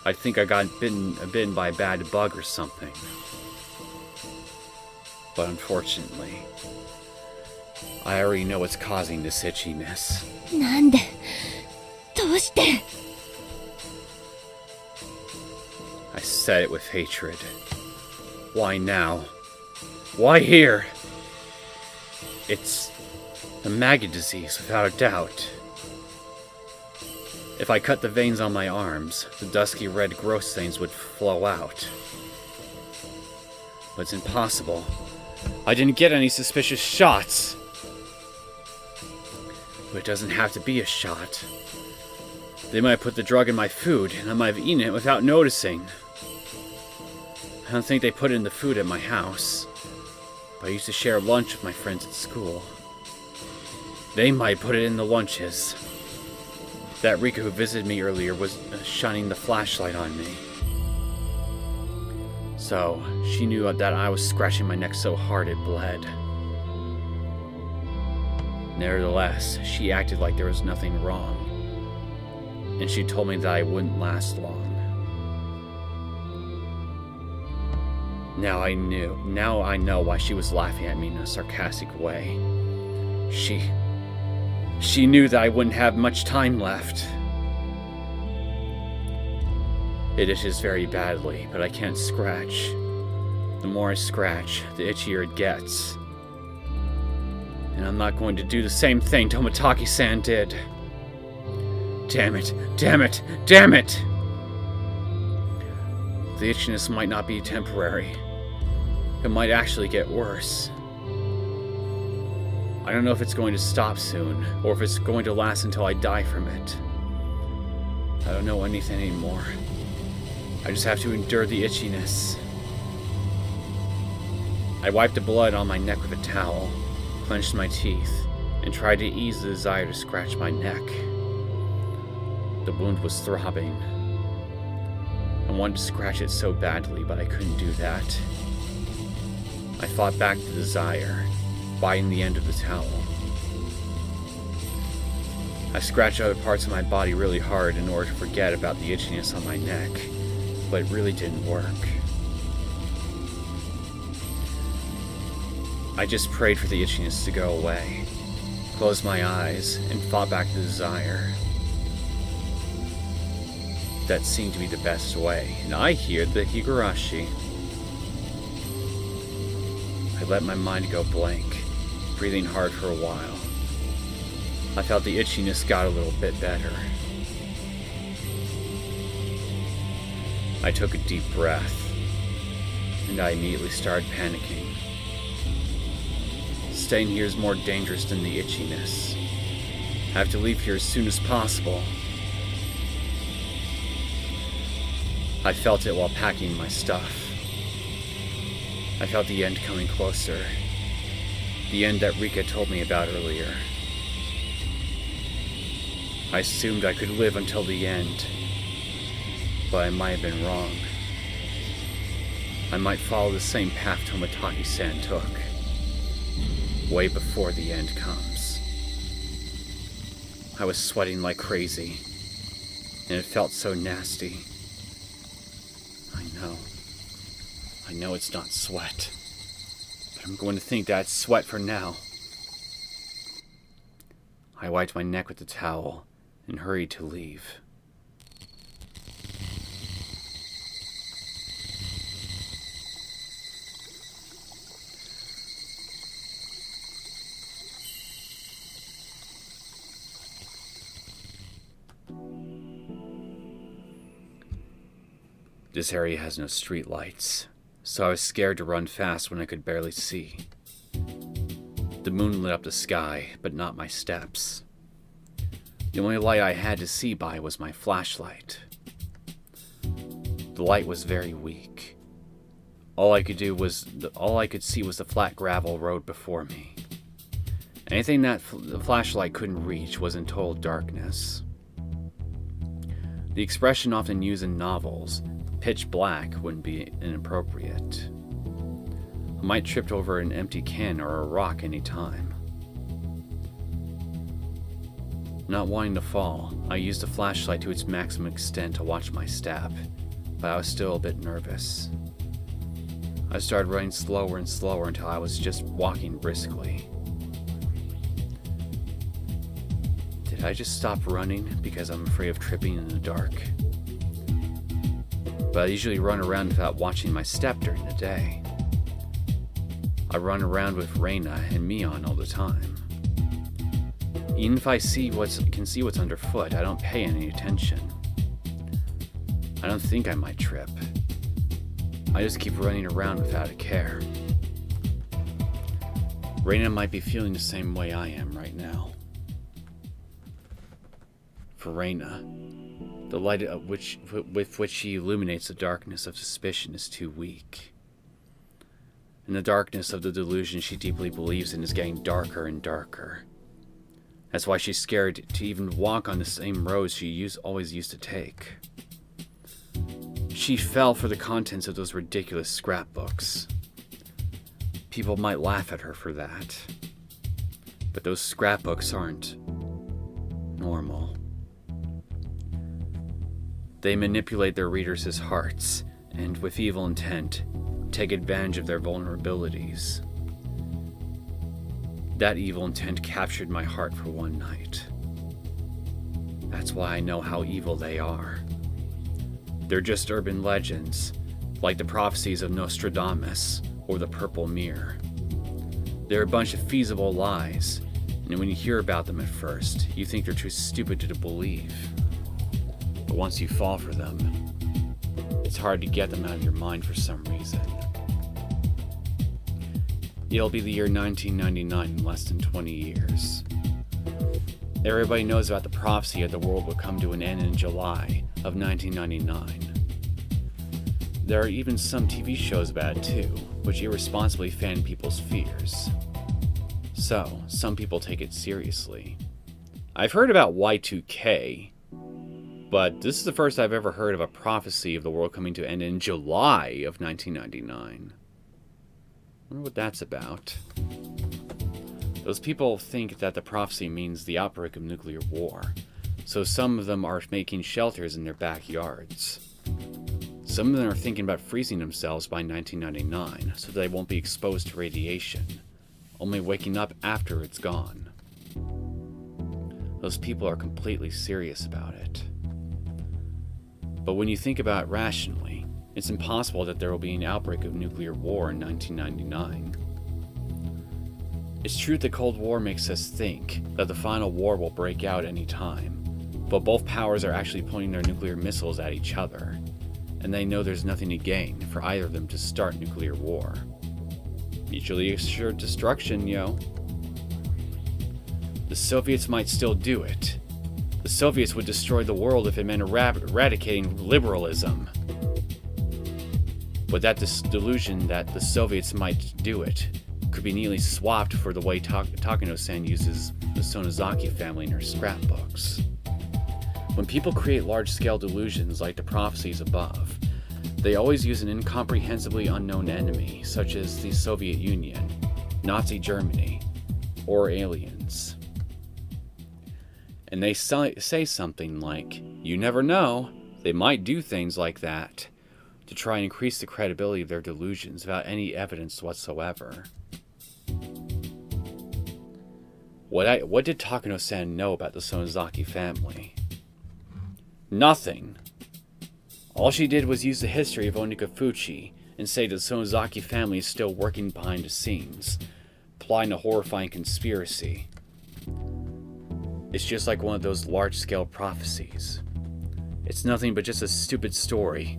[SPEAKER 1] I'd think I got bitten by a bad bug or something. But unfortunately, I already know what's causing this itchiness.
[SPEAKER 4] なんでどうして
[SPEAKER 1] I said it with hatred. Why now? Why here? It's a maggot disease, without a doubt. If I cut the veins on my arms, the dusky red growth stains would flow out. But it's impossible. I didn't get any suspicious shots. But it doesn't have to be a shot. They might have put the drug in my food, and I might have eaten it without noticing. I don't think they put it in the food at my house, but I used to share lunch with my friends at school. They might put it in the lunches. That Rika who visited me earlier was shining the flashlight on me. So, she knew that I was scratching my neck so hard it bled. Nevertheless, she acted like there was nothing wrong, and she told me that I wouldn't last long. Now I know why she was laughing at me in a sarcastic way. She knew that I wouldn't have much time left. It itches very badly, but I can't scratch. The more I scratch, the itchier it gets. And I'm not going to do the same thing Tomitaki-san did. Damn it, damn it, damn it! The itchiness might not be temporary. It might actually get worse. I don't know if it's going to stop soon, or if it's going to last until I die from it. I don't know anything anymore. I just have to endure the itchiness. I wiped the blood on my neck with a towel, clenched my teeth, and tried to ease the desire to scratch my neck. The wound was throbbing. I wanted to scratch it so badly, but I couldn't do that. I fought back the desire, biting the end of the towel. I scratched other parts of my body really hard in order to forget about the itchiness on my neck, but it really didn't work. I just prayed for the itchiness to go away, closed my eyes, and fought back the desire. That seemed to be the best way, and I heard the Higurashi. I let my mind go blank, breathing hard for a while. I felt the itchiness got a little bit better. I took a deep breath, and I immediately started panicking. staying here is more dangerous than the itchiness. I have to leave here as soon as possible. I felt it while packing my stuff. I felt the end coming closer. The end that Rika told me about earlier. I assumed I could live until the end, but I might have been wrong. I might follow the same path Tomotaki-san took, way before the end comes. I was sweating like crazy, and it felt so nasty. I know it's not sweat, but I'm going to think that's sweat for now. I wiped my neck with the towel and hurried to leave. This area has no street lights, so I was scared to run fast when I could barely see. The moon lit up the sky, but not my steps. The only light I had to see by was my flashlight. The light was very weak. All I could see was the flat gravel road before me. Anything that the flashlight couldn't reach was in total darkness. The expression often used in novels, pitch black, wouldn't be inappropriate. I might trip over an empty can or a rock any time. Not wanting to fall, I used the flashlight to its maximum extent to watch my step, but I was still a bit nervous. I started running slower and slower until I was just walking briskly. Did I just stop running because I'm afraid of tripping in the dark? But I usually run around without watching my step during the day. I run around with Rena and Mion all the time. Even if I can see what's underfoot, I don't pay any attention. I don't think I might trip. I just keep running around without a care. Rena might be feeling the same way I am right now. For Rena, the light with which she illuminates the darkness of suspicion is too weak. And the darkness of the delusion she deeply believes in is getting darker and darker. That's why she's scared to even walk on the same roads she always used to take. She fell for the contents of those ridiculous scrapbooks. People might laugh at her for that. But those scrapbooks aren't normal. They manipulate their readers' hearts, and with evil intent, take advantage of their vulnerabilities. That evil intent captured my heart for one night. That's why I know how evil they are. They're just urban legends, like the prophecies of Nostradamus or the Purple Mirror. They're a bunch of feasible lies, and when you hear about them at first, you think they're too stupid to believe. But once you fall for them, it's hard to get them out of your mind for some reason. It'll be the year 1999 in less than 20 years. Everybody knows about the prophecy that the world will come to an end in July of 1999. There are even some TV shows about it too, which irresponsibly fan people's fears. So, some people take it seriously. I've heard about Y2K, but this is the first I've ever heard of a prophecy of the world coming to an end in July of 1999. I wonder what that's about. Those people think that the prophecy means the outbreak of nuclear war, so some of them are making shelters in their backyards. Some of them are thinking about freezing themselves by 1999 so they won't be exposed to radiation, only waking up after it's gone. Those people are completely serious about it. But when you think about it rationally, it's impossible that there will be an outbreak of nuclear war in 1999. It's true the Cold War makes us think that the final war will break out any time, but both powers are actually pointing their nuclear missiles at each other, and they know there's nothing to gain for either of them to start nuclear war. Mutually assured destruction, yo. The Soviets might still do it. The Soviets would destroy the world if it meant eradicating liberalism. But that this delusion that the Soviets might do it could be neatly swapped for the way Takano-san uses the Sonozaki family in her scrapbooks. When people create large-scale delusions like the prophecies above, they always use an incomprehensibly unknown enemy, such as the Soviet Union, Nazi Germany, or aliens. And they say something like, "You never know, they might do things like that," to try and increase the credibility of their delusions without any evidence whatsoever. What did Takano-san know about the Sonozaki family? Nothing. All she did was use the history of Onikafuchi and say that the Sonozaki family is still working behind the scenes, plotting a horrifying conspiracy. It's just like one of those large-scale prophecies. It's nothing but just a stupid story,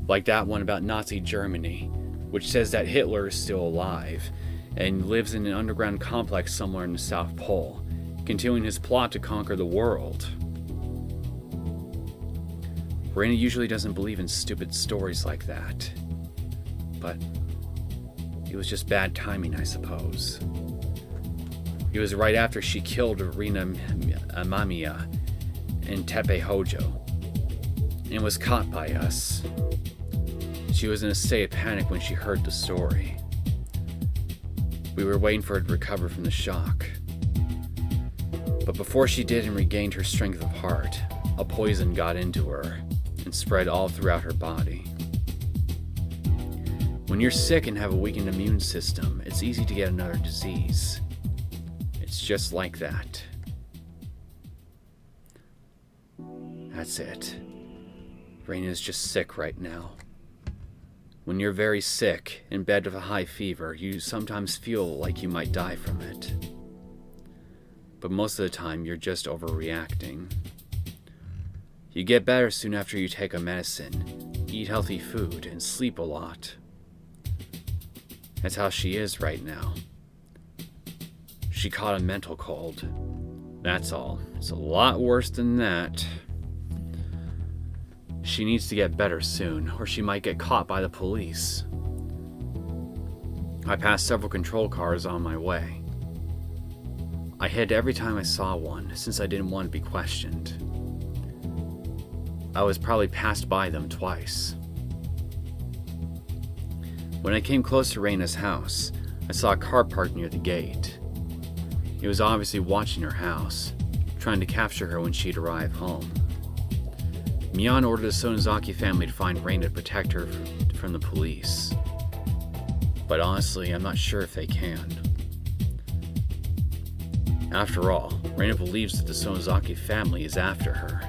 [SPEAKER 1] like that one about Nazi Germany, which says that Hitler is still alive and lives in an underground complex somewhere in the South Pole, continuing his plot to conquer the world. Rena usually doesn't believe in stupid stories like that, but it was just bad timing, I suppose. It was right after she killed Rena Mamiya in Tepe Hojo and was caught by us. She was in a state of panic when she heard the story. We were waiting for her to recover from the shock. But before she did and regained her strength of heart, a poison got into her and spread all throughout her body. When you're sick and have a weakened immune system, it's easy to get another disease. It's just like that. That's it. Rena's just sick right now. When you're very sick, in bed with a high fever, you sometimes feel like you might die from it. But most of the time, you're just overreacting. You get better soon after you take a medicine, eat healthy food, and sleep a lot. That's how she is right now. She caught a mental cold. That's all. It's a lot worse than that. She needs to get better soon, or she might get caught by the police. I passed several control cars on my way. I hid every time I saw one, since I didn't want to be questioned. I was probably passed by them twice. When I came close to Rena's house, I saw a car parked near the gate. It was obviously watching her house, trying to capture her when she'd arrive home. Mion ordered the Sonozaki family to find Rena to protect her from the police. But honestly, I'm not sure if they can. After all, Rena believes that the Sonozaki family is after her.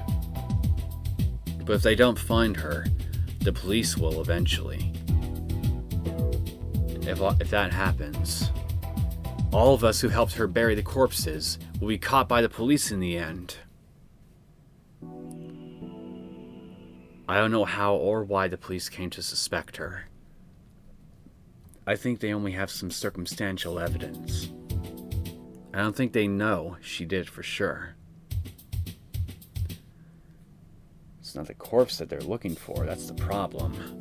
[SPEAKER 1] But if they don't find her, the police will eventually. If that happens, all of us who helped her bury the corpses will be caught by the police in the end. I don't know how or why the police came to suspect her. I think they only have some circumstantial evidence. I don't think they know she did it for sure. It's not the corpse that they're looking for, that's the problem.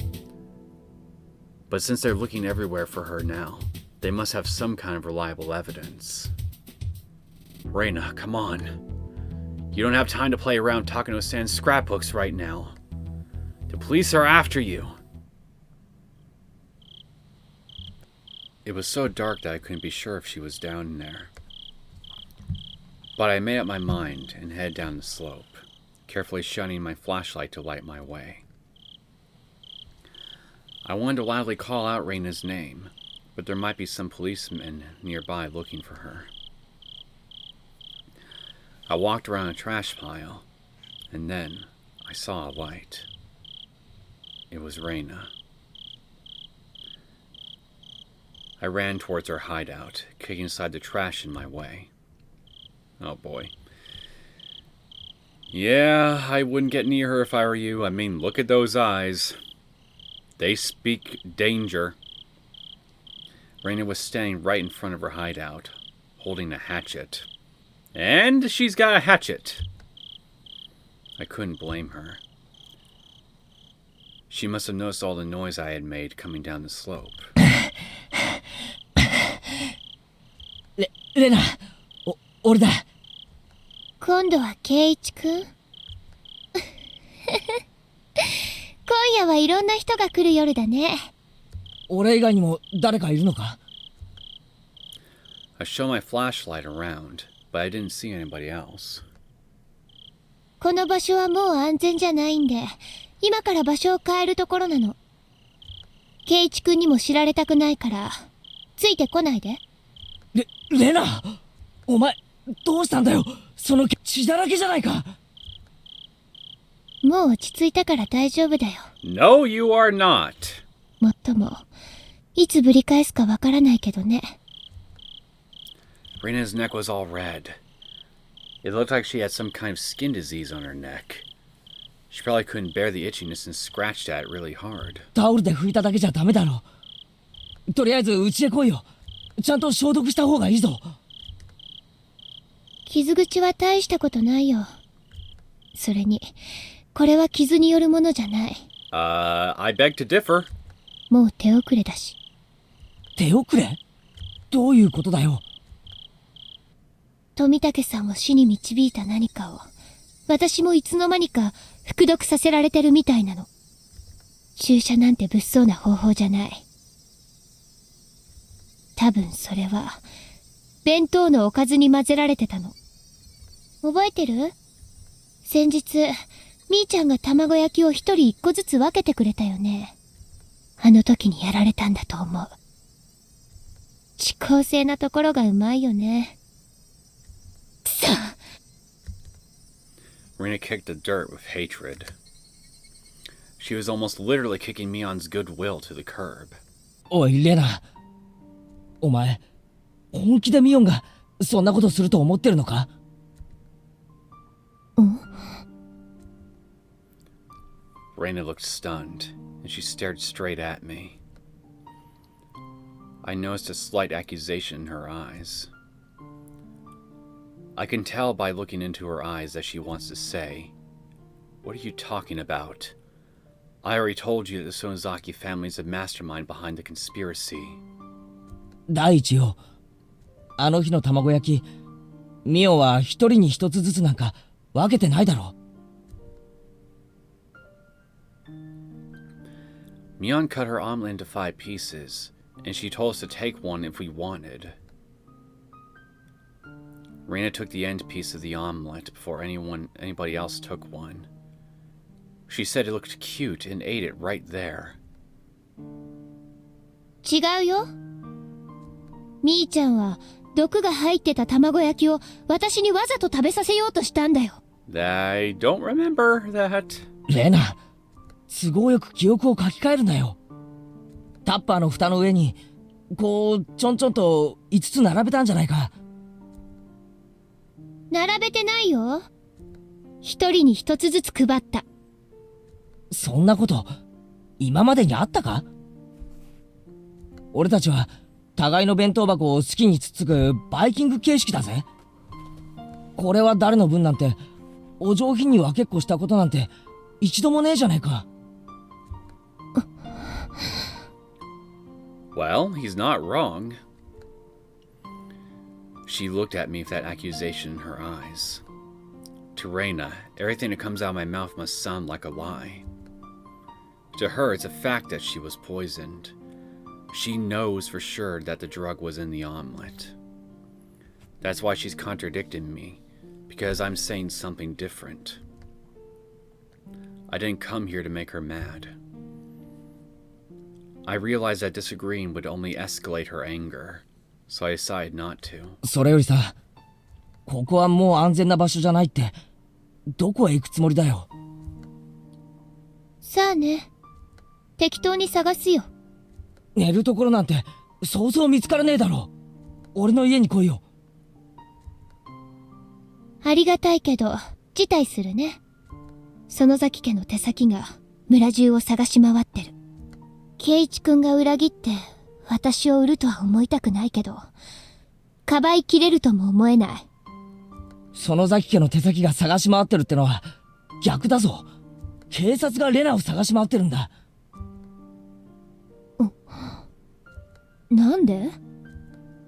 [SPEAKER 1] But since they're looking everywhere for her now, they must have some kind of reliable evidence. Rena, come on. You don't have time to play around Takano-san's scrapbooks right now. The police are after you. It was so dark that I couldn't be sure if she was down in there. But I made up my mind and headed down the slope, carefully shining my flashlight to light my way. I wanted to loudly call out Rena's name, but there might be some policemen nearby looking for her. I walked around a trash pile, and then I saw a light. It was Rena. I ran towards her hideout, kicking aside the trash in my way. Oh boy. Yeah, I wouldn't get near her if I were you. I mean, look at those eyes. They speak danger. Rena was standing right in front of her hideout, holding a hatchet. And she's got a hatchet. I couldn't blame her. She must have noticed all the noise I had made coming down the slope.
[SPEAKER 6] レナ、俺だ。
[SPEAKER 4] 今度はケイイチくん今夜はいろんな人が来る夜だね。
[SPEAKER 6] 俺以外にも誰かいるのか？
[SPEAKER 1] I shone my flashlight around, but I didn't see anybody else.
[SPEAKER 4] この場所はもう安全じゃないんで、今から場所を変えるところなの。ケイイチくんにも知られたくないから、ついてこないで。
[SPEAKER 6] レナ、お前どうしたんだよ。その血だらけじゃないか。
[SPEAKER 4] もう落ち着いたから大丈夫だよ。
[SPEAKER 1] No, you are not.
[SPEAKER 4] もっとも、いつぶり返すかわからないけどね。
[SPEAKER 1] Rena's neck was all red. It looked like she had some kind of skin disease on her neck. She probably couldn't bear the itchiness and scratched at it really hard.
[SPEAKER 6] タオルで拭いただけじゃダメだろ。とりあえず家へ来いよ。ちゃんと消毒した方がいいぞ。
[SPEAKER 4] 傷口は大したことないよ。それに、これは傷によるものじゃない。
[SPEAKER 1] I beg to differ.
[SPEAKER 4] もう手遅れだし。
[SPEAKER 6] 手遅れ？どういうことだよ。
[SPEAKER 4] 富武さんを死に導いた何かを、私もいつの間にか服毒させられてるみたいなの。注射なんて物騒な方法じゃない。多分それは、弁当のおかずに混ぜられてたの。覚えてる？先日、みーちゃんが卵焼きを一人一個ずつ分けてくれたよね。あの時にやられたんだと思う。遅効性なところがうまいよね。くそ！
[SPEAKER 1] Rena kicked the dirt with hatred. She was almost literally kicking Mion's goodwill to the curb.
[SPEAKER 6] おいレナ、お前本気でミオンがそんなことすると思ってるのか？Rena
[SPEAKER 1] looked stunned, and she stared straight at me. I noticed a slight accusation in her eyes. I can tell by looking into her eyes that she wants to say, "What are you talking about? I already told you that the Sonozaki family is the mastermind behind the conspiracy."
[SPEAKER 6] 第一よ、あの日の卵焼き、ミオンは一人に一つずつなんか分けてないだろ。
[SPEAKER 1] Mion cut her omelet into 5 pieces, and she told us to take one if we wanted. Rena took the end piece of the omelet before anybody else took one. She said it looked cute and ate it right there.
[SPEAKER 4] 違うよ。みーちゃんは毒が入ってた卵焼きを私にわざと食べさせようとしたんだよ。
[SPEAKER 1] I don't remember that.
[SPEAKER 6] レナ、都合よく記憶を書き換えるなよ。タッパーの蓋の上にこうちょんちょんと5つ並べたんじゃないか。
[SPEAKER 4] 並べてないよ。一人に一つずつ配った。
[SPEAKER 6] そんなこと今までにあったか？俺たちは互いの弁当箱を好きにつつくバイキング形式だぜ。これは誰の分なんてお上品に分けっこしたことなんて一度もねえじゃねえか。
[SPEAKER 1] Well, he's not wrong. She looked at me with that accusation in her eyes. To Rena, everything that comes out of my mouth must sound like a lie. To her, it's a fact that she was poisoned. She knows for sure that the drug was in the omelet. That's why she's contradicting me, because I'm saying something different. I didn't come here to make her mad. I realized that disagreeing would only escalate her anger, so I decided not to.
[SPEAKER 6] それよりさ、ここはもう安全な場所じゃないって、どこへ行くつもりだよ。
[SPEAKER 4] さあね、適当に探すよ。
[SPEAKER 6] 寝るところなんてそうそう見つからねえだろ。俺の家に来いよ。
[SPEAKER 4] ありがたいけど辞退するね。園崎家の手先が村中を探し回ってる。圭一くんが裏切って私を売るとは思いたくないけど、かばいきれるとも思えない。
[SPEAKER 6] 園崎家の手先が探し回ってるってのは逆だぞ。警察がレナを探し回ってるんだ。
[SPEAKER 4] なんで？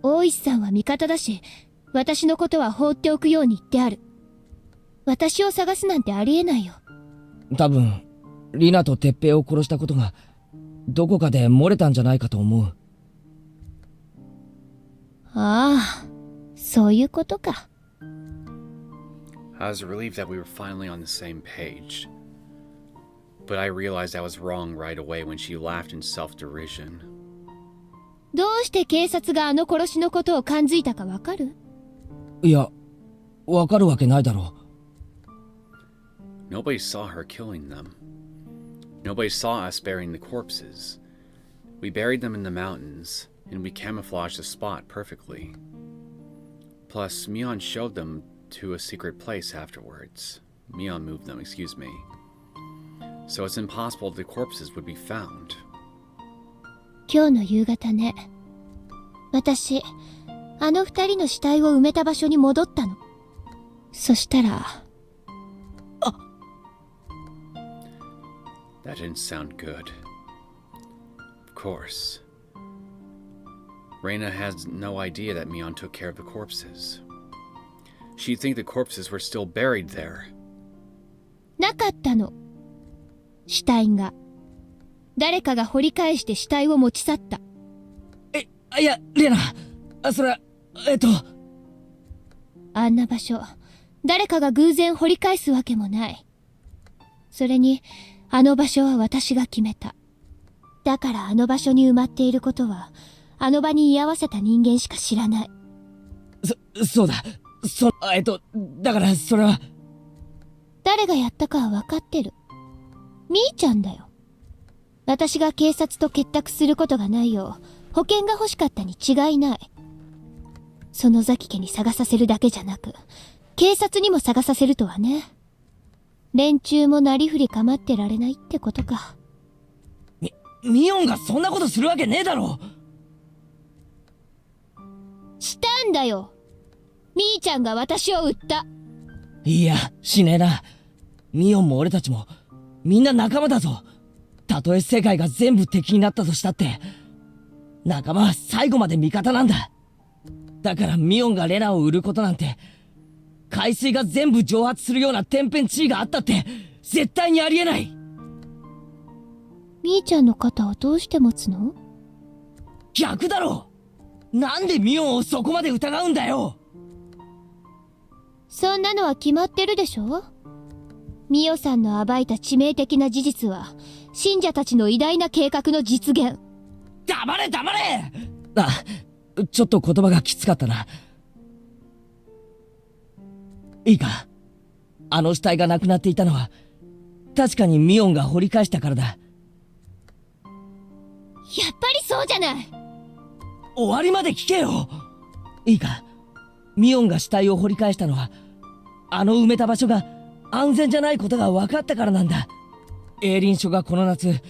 [SPEAKER 4] 大石さんは味方だし、私のことは放っておくように言ってある。私を探すなんてありえないよ。
[SPEAKER 6] 多分リナと鉄平を殺したことがどこかで漏れたんじゃないかと思う。
[SPEAKER 4] ああ、そういうことか。
[SPEAKER 1] I was relieved that we were finally on the same page. But I realized I was wrong right away when she laughed in self-derision.
[SPEAKER 4] どうして警察があの殺しのことを感づいたかわかる？
[SPEAKER 6] いや、わかるわけないだろ
[SPEAKER 1] う。Nobody saw her killing them. Nobody saw us burying the corpses. We buried them in the mountains, and we camouflaged the spot perfectly. Plus, Mion showed them to a secret place afterwards. Mion moved them, excuse me. So it's impossible the corpses would be found.
[SPEAKER 4] 今日の夕方ね。私、あの二人の死体を埋めた場所に戻ったの。そしたら、
[SPEAKER 1] That didn't sound good. Of course. Rena has no idea that Mion took care of the corpses. She'd think the corpses were still buried there.
[SPEAKER 4] なかったの。死体が。誰かが掘り返して死体を持ち去った。
[SPEAKER 6] いや、レナ、それ、
[SPEAKER 4] あんな場所、誰かが偶然掘り返すわけもない。それに、あの場所は私が決めた。だからあの場所に埋まっていることは、あの場に居合わせた人間しか知らない。
[SPEAKER 6] そうだ。だからそれは。
[SPEAKER 4] 誰がやったかは分かってる。みーちゃんだよ。私が警察と結託することがないよう、保険が欲しかったに違いない。園崎家に探させるだけじゃなく、警察にも探させるとはね。連中もなりふり構ってられないってことか。
[SPEAKER 6] ミオンがそんなことするわけねえだろ。
[SPEAKER 4] したんだよ。みーちゃんが私を撃った。
[SPEAKER 6] いや、しねえな。ミオンも俺たちも、みんな仲間だぞ。たとえ世界が全部敵になったとしたって、仲間は最後まで味方なんだ。だからミオンがレナを売ることなんて、海水が全部蒸発するような天変地異があったって、絶対にありえない。
[SPEAKER 4] みーちゃんの肩をどうして持つの？
[SPEAKER 6] 逆だろ。なんでミオンをそこまで疑うんだよ。
[SPEAKER 4] そんなのは決まってるでしょ。ミオさんの暴いた致命的な事実は、信者たちの偉大な計画の実現。
[SPEAKER 6] 黙れ黙れ。ちょっと言葉がきつかったな。いいか、あの死体がなくなっていたのは確かにミオンが掘り返したからだ。
[SPEAKER 4] やっぱりそうじゃない。
[SPEAKER 6] 終わりまで聞けよ。いいか、ミオンが死体を掘り返したのは、あの埋めた場所が安全じゃないことが分かったからなんだ。営林署がこの夏、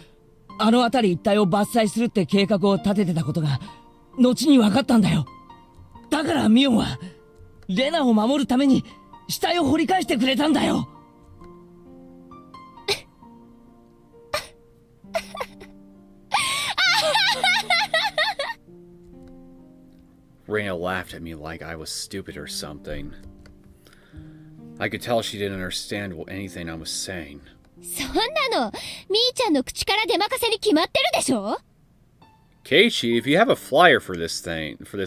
[SPEAKER 6] あの辺り一帯を伐採するって計画を立ててたことが後に分かったんだよ。だからミオンはレナを守るために死体を掘り返してくれたんだよ。
[SPEAKER 1] Rena laughed at me like I was stupid or something. I could tell she didn't understand anything I was saying.
[SPEAKER 4] そんなの、みーちゃんの口から出まかせに決まってるでしょ。
[SPEAKER 1] Keiichi, if you have a flyer for this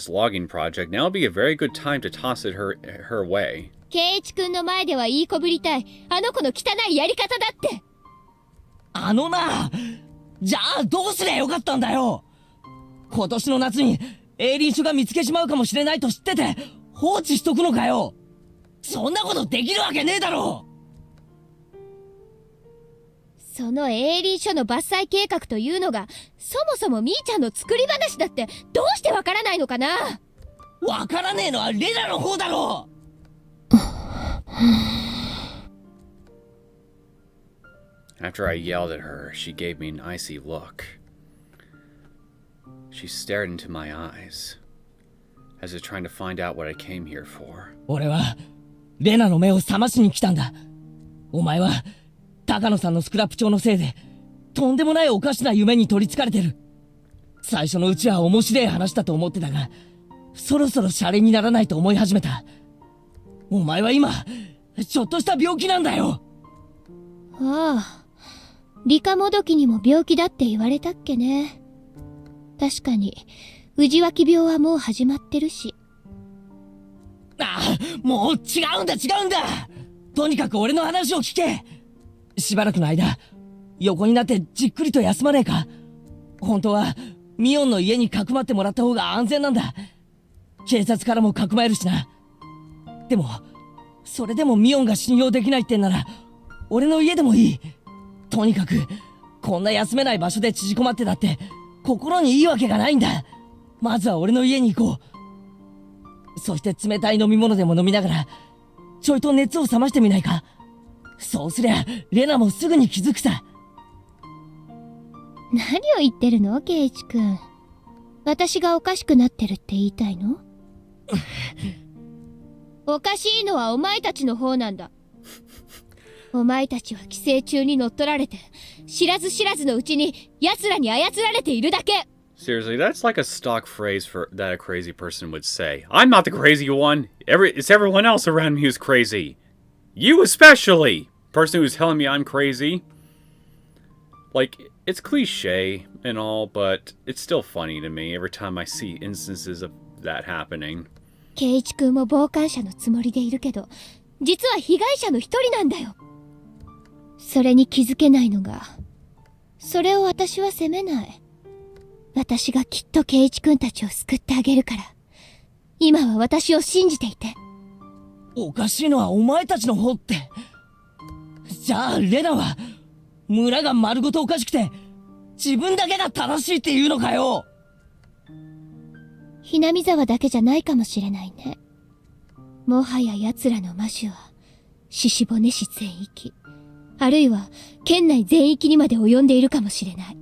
[SPEAKER 1] logging project, now would be a very good time to toss it her way.
[SPEAKER 4] ケイイチ君の前ではいい子ぶりたい。あの子の汚いやり方だって。
[SPEAKER 6] あのな、じゃあどうすりゃよかったんだよ。今年の夏に営林署が見つけちまうかもしれないと知ってて放置しとくのかよ。そんなことできるわけねえだろ。
[SPEAKER 4] その営林署の伐採計画というのがそもそもみーちゃんの作り話だってどうしてわからないのかな。
[SPEAKER 6] わからねえのはレナの方だろ。
[SPEAKER 1] After I yelled at her, she gave me an icy look. She stared into my eyes, as if trying to find out what I came here for.
[SPEAKER 6] 俺はレナの目を覚ましに来たんだ。お前は高野さんのスクラップ帳のせいでとんでもないおかしな夢に取りつかれてる。最初のうちは面白い話だと思ってたが、そろそろシャレにならないと思い始めた。お前は今ちょっとした病気なんだよ。
[SPEAKER 4] ああ、理科もどきにも病気だって言われたっけね。確かに内脇病はもう始まってるし。
[SPEAKER 6] ああ、もう違うんだ。とにかく俺の話を聞け。しばらくの間横になってじっくりと休まねえか。本当はミオンの家にかくまってもらった方が安全なんだ。警察からもかくまえるしな。でもそれでもミオンが信用できないってんなら俺の家でもいい。とにかくこんな休めない場所で縮こまってだって心にいいわけがないんだ。まずは俺の家に行こう。そして冷たい飲み物でも飲みながらちょいと熱を冷ましてみないか。そうすりゃレナもすぐに気づくさ。
[SPEAKER 4] 何を言ってるのケイチ君。私がおかしくなってるって言いたいの？おかしいのはお前たちの方なんだ。お前たちは寄生虫に乗っ取られて知らず知らずのうちに奴らに操られているだけ。
[SPEAKER 1] Seriously, that's like a stock phrase that a crazy person would say. I'm not the crazy one. It's everyone else around me who's crazy. You especially! Person who's telling me I'm crazy. Like, it's cliche and all, but it's still funny to me every time I see instances of that happening.
[SPEAKER 4] ケイチ君も傍観者のつもりでいるけど、実は被害者の一人なんだよ。それに気づけないのが、それを私は責めない。私がきっとケイチ君たちを救ってあげるから、今は私を信じていて。
[SPEAKER 6] おかしいのはお前たちの方って。じゃあレナは村が丸ごとおかしくて自分だけが正しいっていうのかよ。
[SPEAKER 4] ひなみ沢だけじゃないかもしれないね。もはや奴らの魔種は獅子骨市全域、あるいは県内全域にまで及んでいるかもしれない。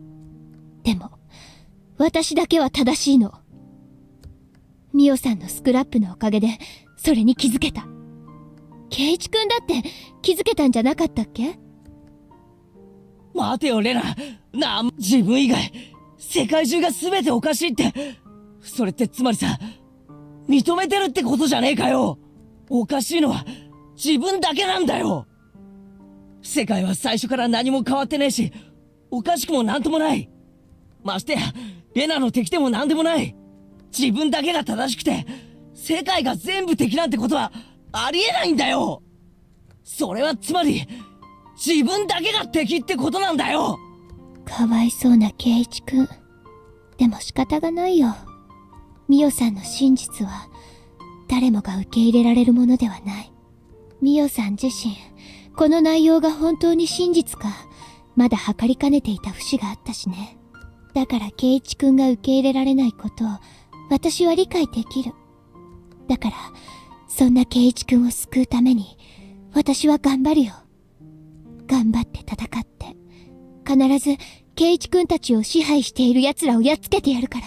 [SPEAKER 4] でも私だけは正しいの。ミオさんのスクラップのおかげでそれに気づけた。ケイチ君だって気づけたんじゃなかったっけ？
[SPEAKER 6] 待てよレナ。自分以外世界中が全ておかしいって、それってつまりさ、認めてるってことじゃねえかよ。おかしいのは自分だけなんだよ。世界は最初から何も変わってねえし、おかしくもなんともない。ましてやレナの敵でもなんでもない。自分だけが正しくて世界が全部敵なんてことはありえないんだよ。それはつまり自分だけが敵ってことなんだよ。
[SPEAKER 4] かわいそうなケイチ君。でも仕方がないよ。ミオさんの真実は誰もが受け入れられるものではない。ミオさん自身、この内容が本当に真実かまだ測りかねていた節があったしね。だからケイチ君が受け入れられないことを私は理解できる。だからそんなケイチ君を救うために私は頑張るよ。頑張って戦って必ずケイチ君たちを支配している奴らをやっつけてやるから。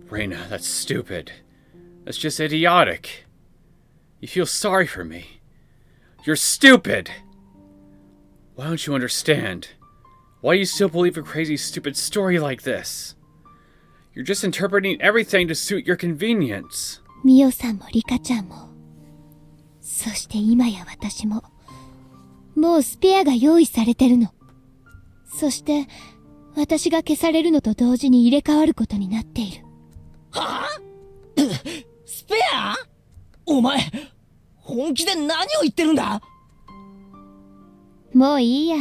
[SPEAKER 1] Rena, that's stupid. That's just idiotic. You feel sorry for me. You're stupid. Why don't you understand? Why do you still believe a crazy, stupid story like this? You're just interpreting everything to suit your convenience.
[SPEAKER 4] ミオさんもリカちゃんも、そして今や私も、もうスペアが用意されてるの。そして私が消されるのと同時に入れ替わることになっている。
[SPEAKER 6] はぁ？スペア？お前本気で何を言ってるんだ？
[SPEAKER 4] もういいや。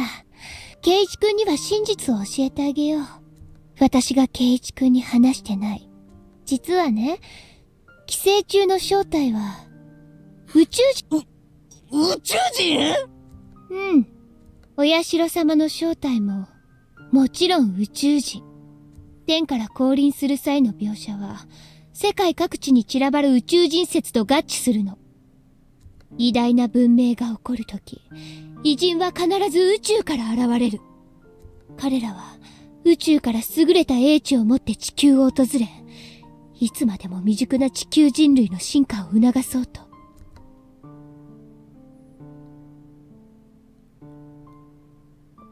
[SPEAKER 4] ケイチ君には真実を教えてあげよう。私がケイチ君に話してない。実はね、寄生虫の正体は宇宙人。
[SPEAKER 6] 宇宙人？
[SPEAKER 4] うん。お社様の正体ももちろん宇宙人。天から降臨する際の描写は世界各地に散らばる宇宙人説と合致するの。偉大な文明が起こるとき、偉人は必ず宇宙から現れる。彼らは宇宙から優れた英知を持って地球を訪れ、いつまでも未熟な地球人類の進化を促そうと。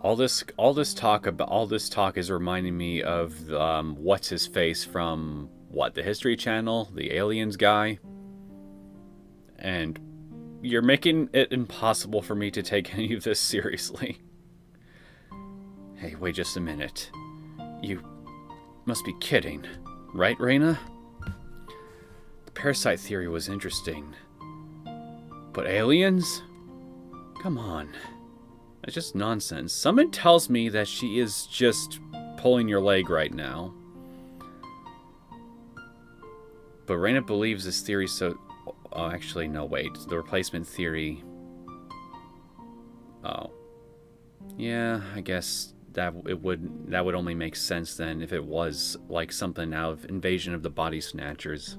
[SPEAKER 1] All this talk is reminding me of what's his face from the History Channel, the aliens guy. And you're making it impossible for me to take any of this seriously. Hey, wait just a minute. You must be kidding, right, Rena? The parasite theory was interesting. But aliens? Come on. That's just nonsense. Someone tells me that she is just pulling your leg right now. But Rena believes this theory so... Oh, actually, no, wait. The replacement theory... Oh. Yeah, I guess that would only make sense then if it was like something out of Invasion of the Body Snatchers.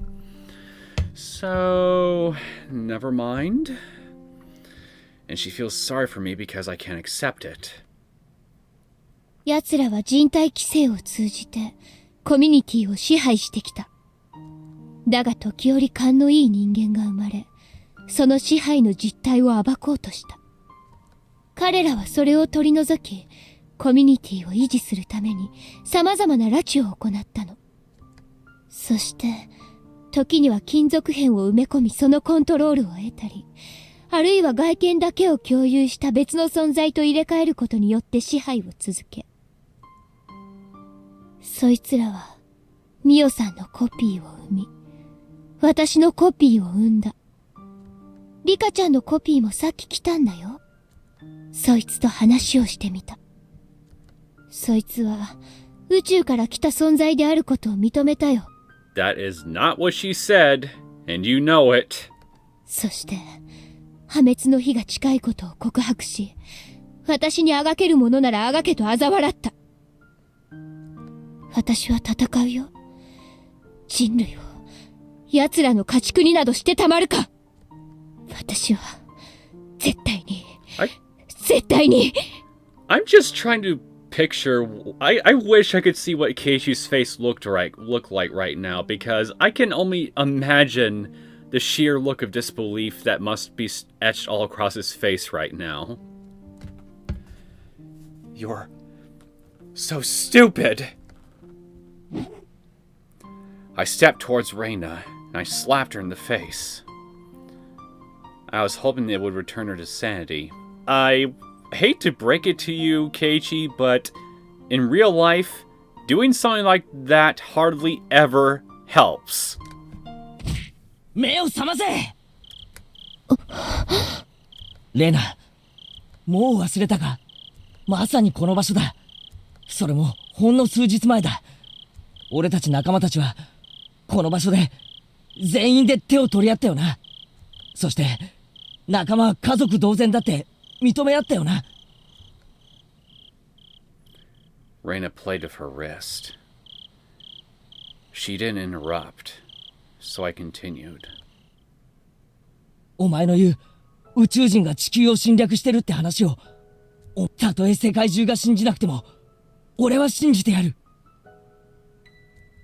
[SPEAKER 1] So... never mind. And she feels sorry for me because I can't accept it.
[SPEAKER 4] 奴らは人体規制を通じてコミュニティを支配してきた。だが時折勘のいい人間が生まれ、その支配の実態を暴こうとした。彼らはそれを取り除き、コミュニティを維持するために様々な拉致を行ったの。そして、時には金属片を埋め込みそのコントロールを得たり、あるいは外見だけを共有した別の存在と入れ替えることによって支配を続け。そいつらは、ミオさんのコピーを生み、私のコピーを生んだ。リカちゃんのコピーもさっき来たんだよ。そいつと話をしてみた。そいつは、宇宙から来た存在であることを認めたよ。
[SPEAKER 1] That is not what she said, and you know it.
[SPEAKER 4] そして、破滅の日が近いことを告白し、私にあがけるものならあがけと嘲笑った。私は戦うよ。人類を、奴らの家畜になどしてたまるか。私は、絶対に、絶対に。
[SPEAKER 1] I'm just trying to picture. I wish I could see what Keiichi's face look like right now, because I can only imagine the sheer look of disbelief that must be etched all across his face right now. You're so stupid! I stepped towards Rena, and I slapped her in the face. I was hoping it would return her to sanity. I hate to break it to you, Keiichi, but in real life, doing something like that hardly ever helps.
[SPEAKER 6] 目を覚ませレナ、もう忘れたか。まさにこの場所だ。それもほんの数日前だ。俺たち仲間たちはこの場所で全員で手を取り合ったよな。そして仲間は家族同然だって認め合ったよな。
[SPEAKER 1] Rena played with her wrist. She didn't interrupt, so I continued.
[SPEAKER 6] お前の言う宇宙人が地球を侵略してるって話を、たとえ世界中が信じなくても俺は信じてやる。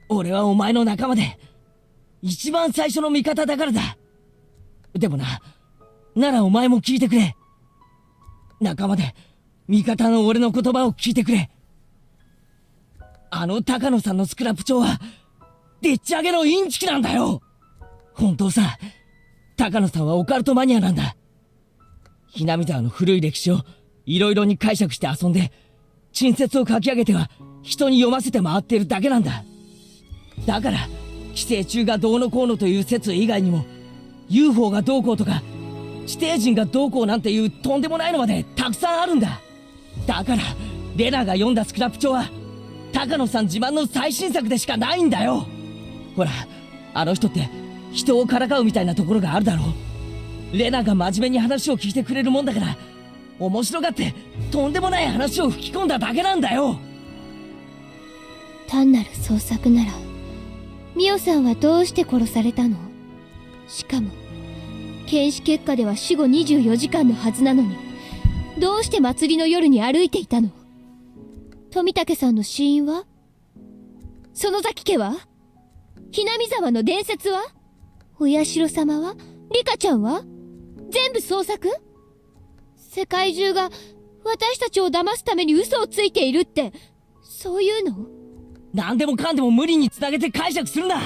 [SPEAKER 6] 俺はお前の仲間で一番最初の味方だからだ。でもならお前も聞いてくれ。仲間で味方の俺の言葉を聞いてくれ。あの高野さんのスクラップ帳はでっち上げのインチキなんだよ。本当さ、高野さんはオカルトマニアなんだ。ひなみ沢の古い歴史をいろいろに解釈して遊んで陳説を書き上げては人に読ませて回ってるだけなんだ。だから寄生虫がどうのこうのという説以外にも UFO がどうこうとか地底人がどうこうなんていうとんでもないのまでたくさんあるんだ。だからレナが読んだスクラップ帳は高野さん自慢の最新作でしかないんだよ。ほら、あの人って人をからかうみたいなところがあるだろう。レナが真面目に話を聞いてくれるもんだから面白がってとんでもない話を吹き込んだだけなんだよ。
[SPEAKER 4] 単なる創作ならミオさんはどうして殺されたの？しかも検視結果では死後24時間のはずなのに、どうして祭りの夜に歩いていたの？富武さんの死因は？園崎家は？ひなみ沢の伝説は？お社様は？リカちゃんは？全部創作？世界中が私たちを騙すために嘘をついているって、そういうの？
[SPEAKER 6] 何でもかんでも無理につなげて解釈するな。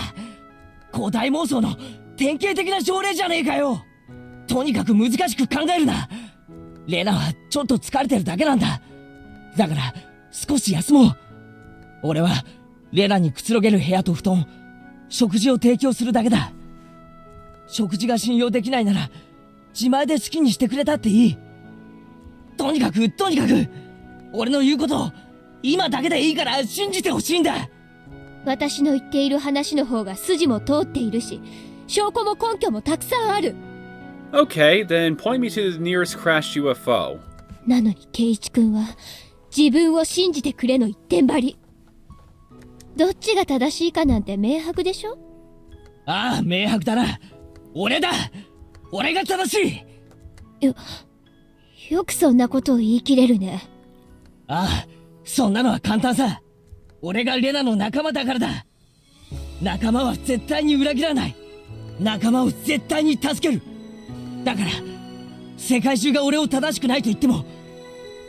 [SPEAKER 6] 古代妄想の典型的な症例じゃねえかよ。とにかく難しく考えるな。レナはちょっと疲れてるだけなんだ。だから少し休もう。俺はレナにくつろげる部屋と布団、食事を提供するだけだ。食事が信用できないなら自前で好きにしてくれたっていい。とにかく俺の言うことを今だけでいいから信じてほしいんだ。
[SPEAKER 4] 私の言っている話の方が筋も通っているし、証拠も根拠もたくさんある。
[SPEAKER 1] Okay, then point me to the nearest crashed UFO.
[SPEAKER 4] なのにケイイチ君は自分を信じてくれの一点張り。どっちが正しいかなんて明白でしょ？
[SPEAKER 6] ああ、明白だな。俺が正しい。
[SPEAKER 4] よくそんなことを言い切れるね。
[SPEAKER 6] ああ、そんなのは簡単さ。俺がレナの仲間だからだ。仲間は絶対に裏切らない。仲間を絶対に助ける。だから世界中が俺を正しくないと言っても、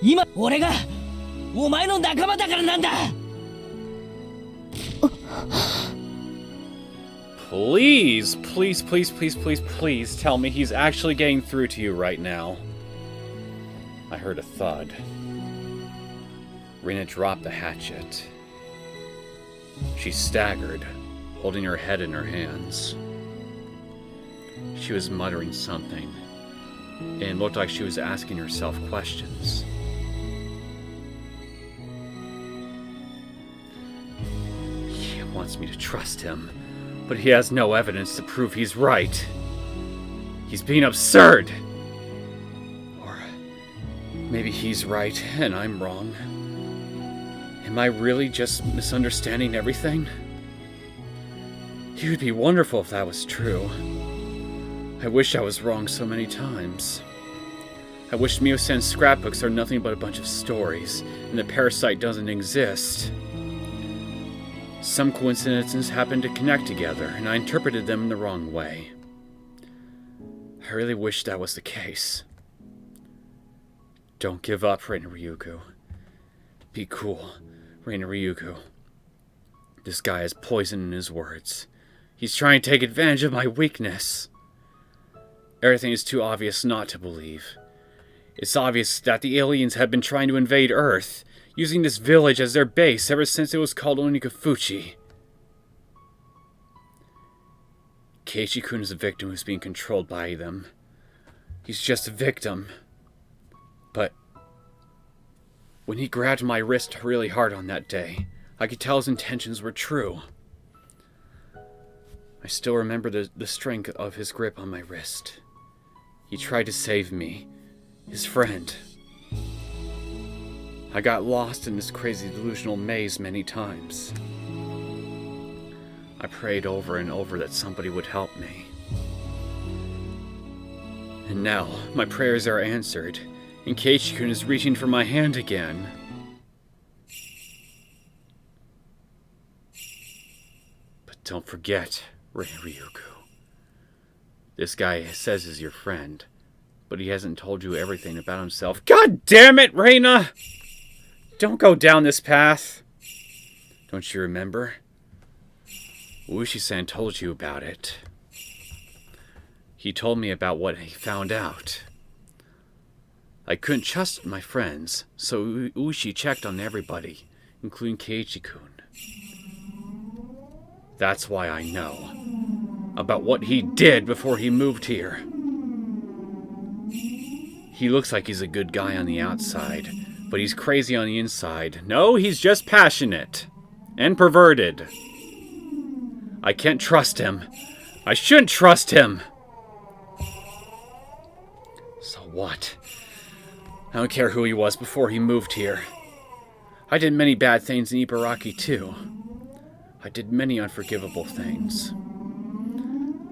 [SPEAKER 6] 今俺がお前の仲間だからなんだ。
[SPEAKER 1] Please tell me he's actually getting through to you right now. I heard a thud. Rena dropped the hatchet. She staggered, holding her head in her hands. She was muttering something, and it looked like she was asking herself questions. He wants me to trust him, but he has no evidence to prove he's right. He's being absurd! Or maybe he's right and I'm wrong. Am I really just misunderstanding everything? It would be wonderful if that was true. I wish I was wrong so many times. I wish Neosekken's scrapbooks are nothing but a bunch of stories, and the parasite doesn't exist. Some coincidences happened to connect together, and I interpreted them in the wrong way. I really wish that was the case. Don't give up, Rena Ryugu. Be cool, Rena Ryugu. This guy has poison in his words. He's trying to take advantage of my weakness. Everything is too obvious not to believe. It's obvious that the aliens have been trying to invade Earth, using this village as their base ever since it was called Onikafuchi. Keiichi-kun is a victim who's being controlled by them. He's just a victim. But when he grabbed my wrist really hard on that day, I could tell his intentions were true. I still remember the strength of his grip on my wrist. He tried to save me, his friend. I got lost in this crazy delusional maze many times. I prayed over and over that somebody would help me. And now, my prayers are answered, and Keiichi-kun is reaching for my hand again. But don't forget, Rena Ryugu. This guy says he's your friend, but he hasn't told you everything about himself. God damn it, Rena! Don't go down this path. Don't you remember? Ushi-san told you about it. He told me about what he found out. I couldn't trust my friends, so Ushi checked on everybody, including Keiichi-kun. That's why I know about what he did before he moved here. He looks like he's a good guy on the outside, but he's crazy on the inside. No, he's just passionate and perverted. I can't trust him. I shouldn't trust him. So what? I don't care who he was before he moved here. I did many bad things in Ibaraki too. I did many unforgivable things.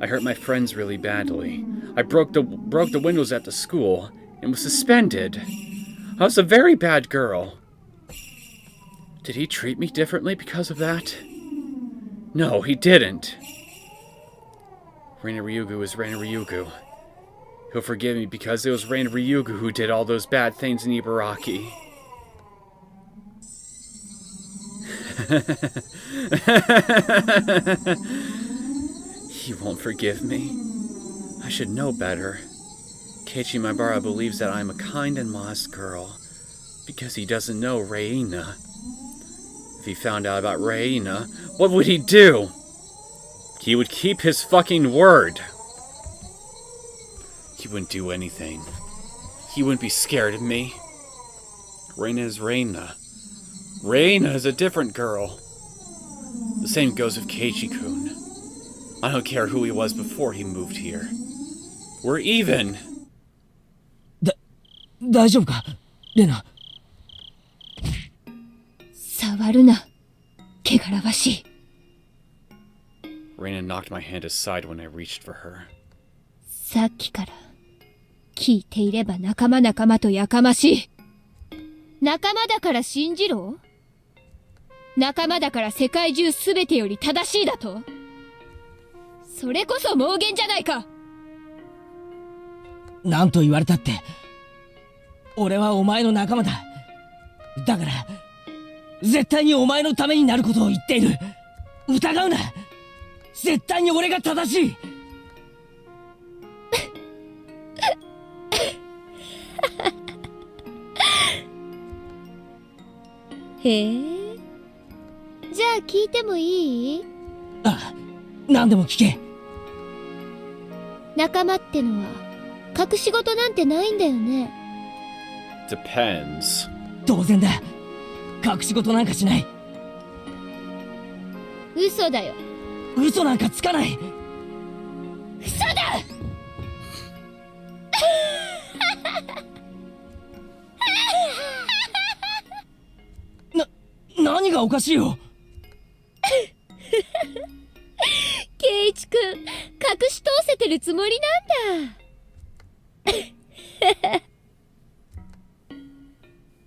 [SPEAKER 1] I hurt my friends really badly. I broke the windows at the school and was suspended. I was a very bad girl. Did he treat me differently because of that? No, he didn't. Rena Ryugu is Rena Ryugu. He'll forgive me because it was Rena Ryugu who did all those bad things in Ibaraki. He won't forgive me. I should know better. Keiichi Maibara believes that I'm a kind and modest girl because he doesn't know Reina. If he found out about Reina, what would he do? He would keep his fucking word. He wouldn't do anything. He wouldn't be scared of me. Reina is Reina. Reina is a different girl. The same goes with Keiichi-kun. I don't care who he was before he moved here. We're even.
[SPEAKER 6] 大丈夫かレナ。
[SPEAKER 4] 触るな。汚らわしい。
[SPEAKER 1] Rena knocked my hand aside when I reached for her.
[SPEAKER 4] さっきから聞いていれば仲間とやかましい。仲間だから信じろ？仲間だから世界中すべてより正しいだと？それこそ妄言じゃないか。
[SPEAKER 6] なんと言われたって俺はお前の仲間だ。だから絶対にお前のためになることを言っている。疑うな。絶対に俺が正しい。
[SPEAKER 4] へえ。じゃあ聞いてもいい？
[SPEAKER 6] ああ、何でも聞け。
[SPEAKER 4] 仲間ってのは隠し事なんてないんだよね。
[SPEAKER 1] Depends.
[SPEAKER 6] 当然だ。隠し事なんかしない。
[SPEAKER 4] 嘘だよ。
[SPEAKER 6] 嘘なんかつかない。
[SPEAKER 4] 嘘だ
[SPEAKER 6] 何がおかしいよ。
[SPEAKER 4] 圭一くん、隠し通せてるつもりなんだ。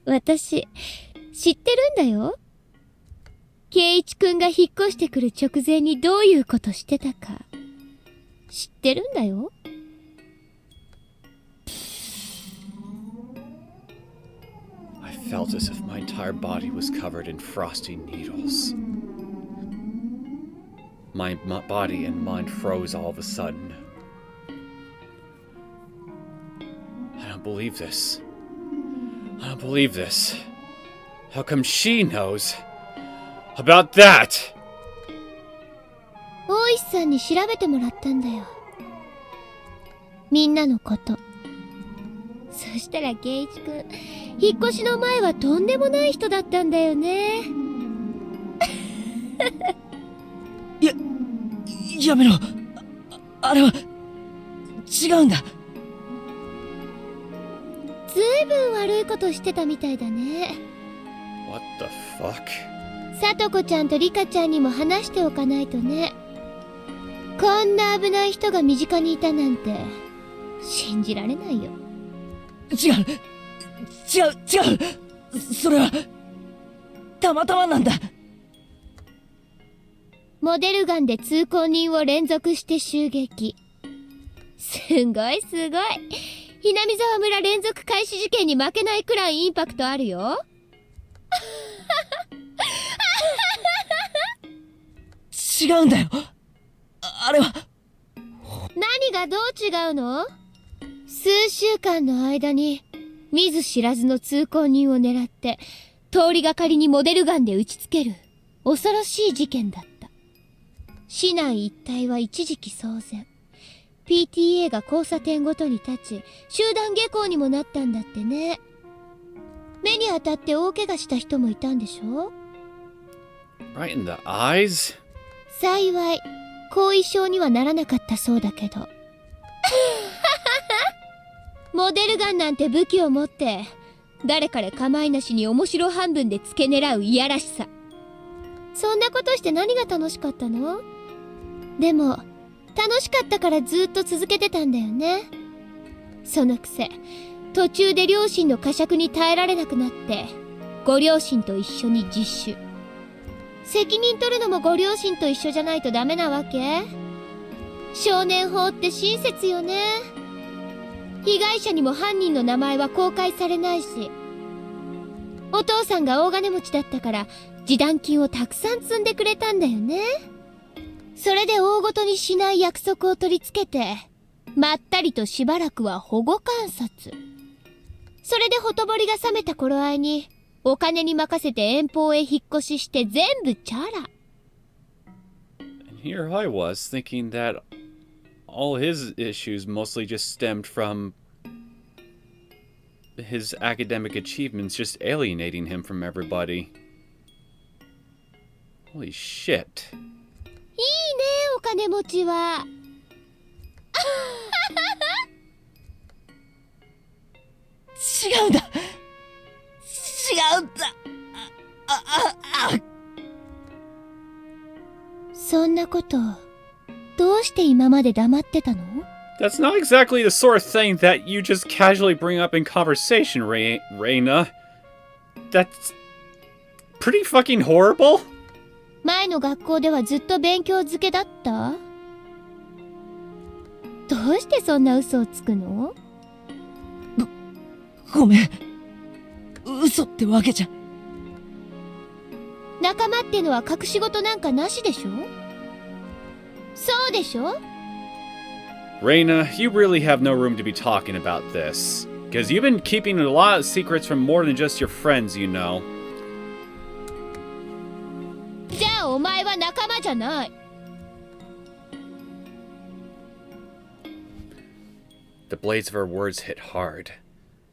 [SPEAKER 4] 私、知ってるんだよ。圭一くんが引っ越してくる直前にどういうことしてたか。知ってるんだよ。
[SPEAKER 1] I felt as if my entire body was covered in frosty needles. My body and mind froze all of a sudden. I don't believe this. I don't believe this. How come she knows about that?
[SPEAKER 4] 大石さんに調べてもらったんだよ。みんなのこと。そしたら圭一くん、引っ越しの前はとんでもない人だったんだよね。
[SPEAKER 6] やめろ。あれは違うんだ。
[SPEAKER 4] ずいぶん悪いことしてたみたいだね。
[SPEAKER 1] What the fuck?
[SPEAKER 4] さとこちゃんとリカちゃんにも話しておかないとね。こんな危ない人が身近にいたなんて信じられないよ。
[SPEAKER 6] 違う。それはたまたまなんだ。
[SPEAKER 4] モデルガンで通行人を連続して襲撃。すごい。ひなみ沢村連続開始事件に負けないくらいインパクトあるよ。
[SPEAKER 6] 違うんだよ。あれは。
[SPEAKER 4] 何がどう違うの？数週間の間に見ず知らずの通行人を狙って通りがかりにモデルガンで打ちつける恐ろしい事件だった。市内一帯は一時期騒然。PTA が交差点ごとに立ち集団下校にもなったんだってね。目に当たって大怪我した人もいたんでしょ？
[SPEAKER 1] Right in the eyes?
[SPEAKER 4] 幸い後遺症にはならなかったそうだけど。モデルガンなんて武器を持って誰彼構いなしに面白半分で付け狙ういやらしさ。そんなことして何が楽しかったの？でも楽しかったからずっと続けてたんだよね。そのくせ途中で両親の呵責に耐えられなくなってご両親と一緒に自首。責任取るのもご両親と一緒じゃないとダメなわけ？少年法って親切よね。被害者にも犯人の名前は公開されないし、お父さんが大金持ちだったから示談金をたくさん積んでくれたんだよね。それで大ごとにしない約束を取り付けて、まったりとしばらくは保護観察。それでほとぼりが冷めた頃合いにお金に任せて遠方へ引っ越しして全部チャラ。
[SPEAKER 1] And here I was thinking that all his issues mostly just stemmed from his academic achievements just alienating him from everybody. Holy shit.
[SPEAKER 4] いいね、お金持ちは。
[SPEAKER 6] 違うんだ。違うんだ。
[SPEAKER 4] そんなことどうして今まで黙ってたの？
[SPEAKER 1] That's not exactly the sort of thing that you just casually bring up in conversation, Rena. That's pretty fucking horrible.
[SPEAKER 4] 前の学校ではずっと勉強漬けだった？どうしてそんな嘘をつくの？
[SPEAKER 6] ごめん。嘘ってわけじゃ。
[SPEAKER 4] 仲間ってのは隠し事なんかなしでしょ？そうでしょ？
[SPEAKER 1] Rena, you really have no room to be talking about this. Because you've been keeping a lot of secrets from more than just your friends, you know.
[SPEAKER 4] じゃあお前は仲間じゃない。
[SPEAKER 1] The blades of her words hit hard,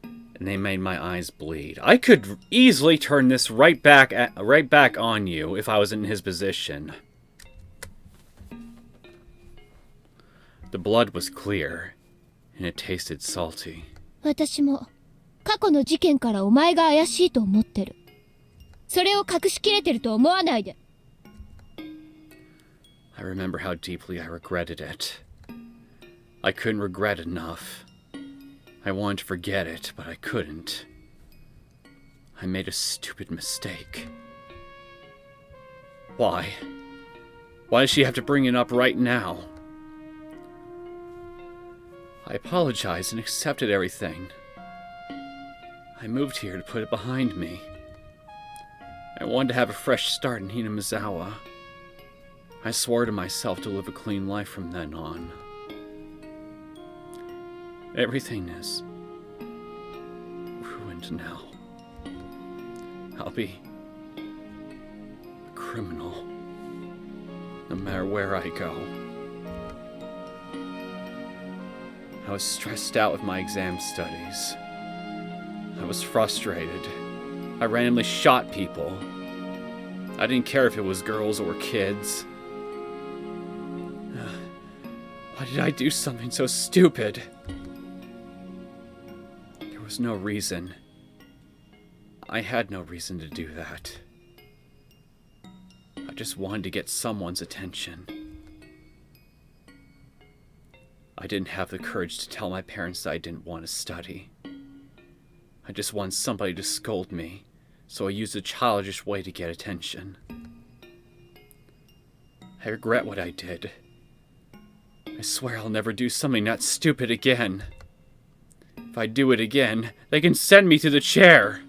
[SPEAKER 1] and they made my eyes bleed. I could easily turn this right back on you if I was in his position. The blood was clear, and it tasted salty.
[SPEAKER 4] 私も過去の事件からお前が怪しいと思ってる。それを隠しきれてると思わないで。
[SPEAKER 1] I remember how deeply I regretted it. I couldn't regret enough. I wanted to forget it, but I couldn't. I made a stupid mistake. Why? Why does she have to bring it up right now? I apologized and accepted everything. I moved here to put it behind me. I wanted to have a fresh start in Hinamizawa. I swore to myself to live a clean life from then on. Everything is ruined now. I'll be a criminal, no matter where I go. I was stressed out with my exam studies. I was frustrated. I randomly shot people. I didn't care if it was girls or kids. Why did I do something so stupid? There was no reason. I had no reason to do that. I just wanted to get someone's attention. I didn't have the courage to tell my parents that I didn't want to study. I just wanted somebody to scold me, so I used a childish way to get attention. I regret what I did. I swear I'll never do something that stupid again. If I do it again, they can send me to the chair.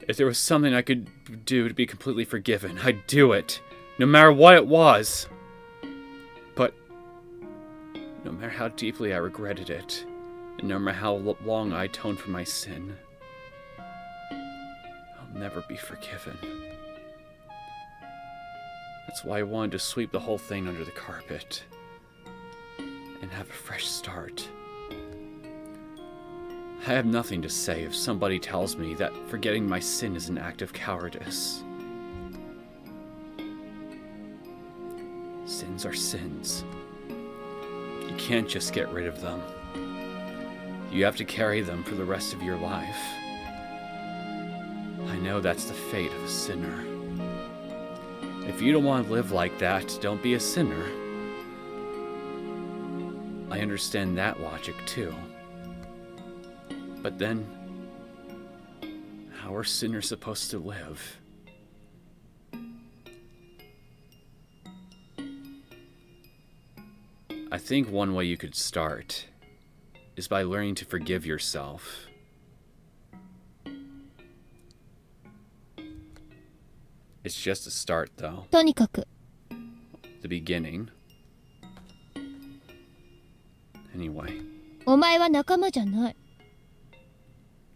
[SPEAKER 1] If there was something I could do to be completely forgiven, I'd do it, no matter what it was. But no matter how deeply I regretted it, and no matter how long I atoned for my sin, I'll never be forgiven. That's why I wanted to sweep the whole thing under the carpet and have a fresh start. I have nothing to say if somebody tells me that forgetting my sin is an act of cowardice. Sins are sins. You can't just get rid of them. You have to carry them for the rest of your life. I know that's the fate of a sinner. If you don't want to live like that, don't be a sinner. I understand that logic too. But then, how are sinners supposed to live? I think one way you could start is by learning to forgive yourself. It's just a start, though.
[SPEAKER 4] とにかく
[SPEAKER 1] The beginning. Anyway,
[SPEAKER 4] お前は仲間じゃない。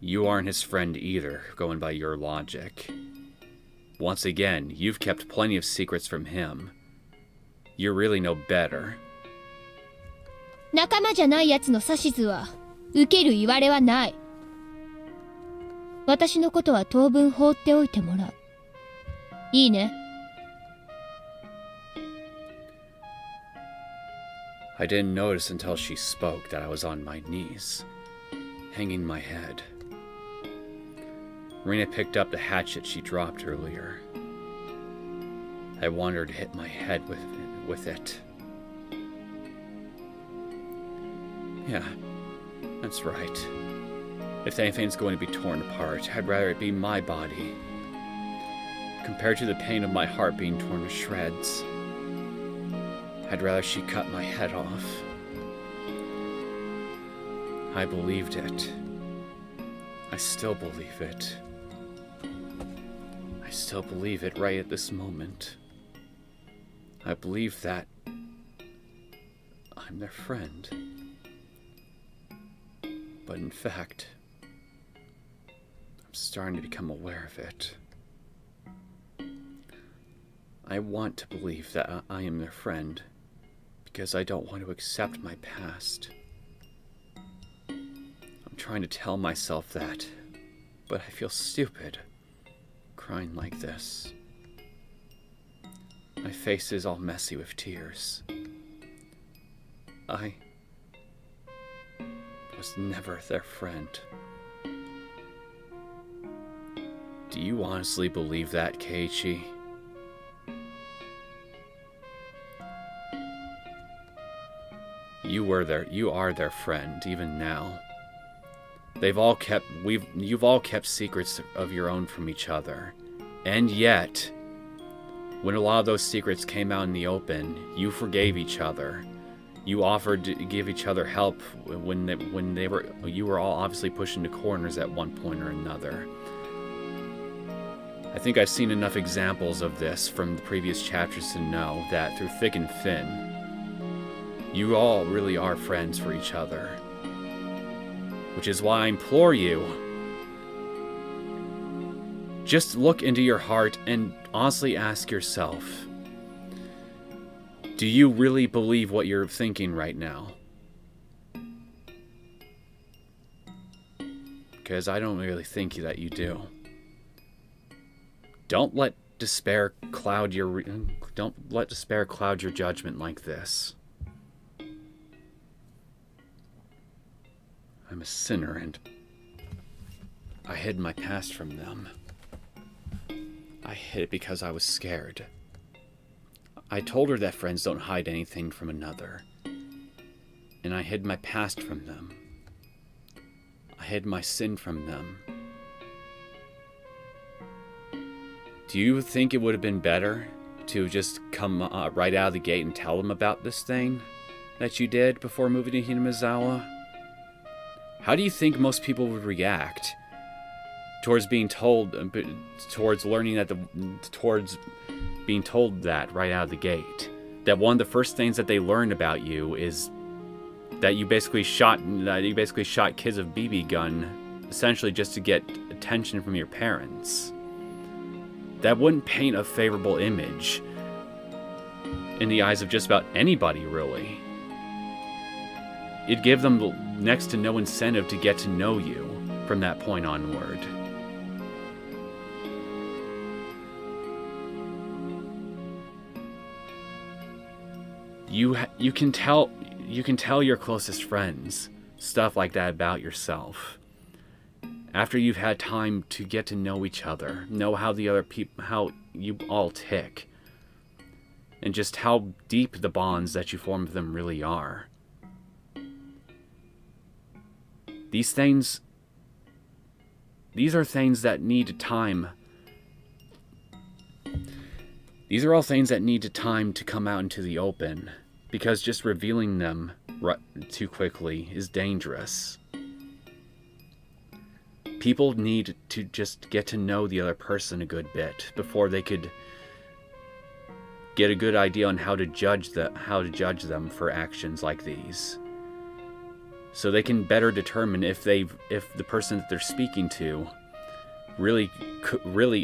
[SPEAKER 1] you aren't his friend either, going by your logic. Once again, you've kept plenty of secrets from him. You're really no better.
[SPEAKER 4] 仲間じゃない奴の指図は受ける言われはない。私のことは当分放っておいてもらう。いいね。
[SPEAKER 1] I didn't notice until she spoke that I was on my knees, hanging my head. Rena picked up the hatchet she dropped earlier. I wanted her to hit my head with it. Yeah, that's right. If anything's going to be torn apart, I'd rather it be my body. Compared to the pain of my heart being torn to shreds, I'd rather she cut my head off. I believed it. I still believe it. I still believe it right at this moment. I believe that I'm their friend. But in fact, I'm starting to become aware of it. I want to believe that I am their friend because I don't want to accept my past. I'm trying to tell myself that, but I feel stupid crying like this. My face is all messy with tears. I was never their friend. Do you honestly believe that, Keiichi? You are their friend, even now. You've all kept secrets of your own from each other. And yet, when a lot of those secrets came out in the open, you forgave each other. You offered to give each other help you were all obviously pushed into corners at one point or another. I think I've seen enough examples of this from the previous chapters to know that through thick and thin, you all really are friends for each other. Which is why I implore you, just look into your heart and honestly ask yourself, do you really believe what you're thinking right now? Because I don't really think that you do. Don't let despair cloud your judgment like this. I'm a sinner and I hid my past from them. I hid it because I was scared. I told her that friends don't hide anything from another. And I hid my past from them. I hid my sin from them. Do you think it would have been better to just come right out of the gate and tell them about this thing that you did before moving to Hinamizawa? How do you think most people would react towards being told, towards being told that right out of the gate? That one of the first things that they learn about you is that you basically shot kids with BB gun, essentially just to get attention from your parents. That wouldn't paint a favorable image in the eyes of just about anybody, really. It'd give them next to no incentive to get to know you from that point onward. You can tell your closest friends stuff like that about yourself after you've had time to get to know each other, know how how you all tick, and just how deep the bonds that you form with them really are. These are things that need time. These are all things that need time to come out into the open because just revealing them too quickly is dangerous. People need to just get to know the other person a good bit before they could get a good idea on how to judge them for actions like these. So they can better determine if the person that they're speaking to really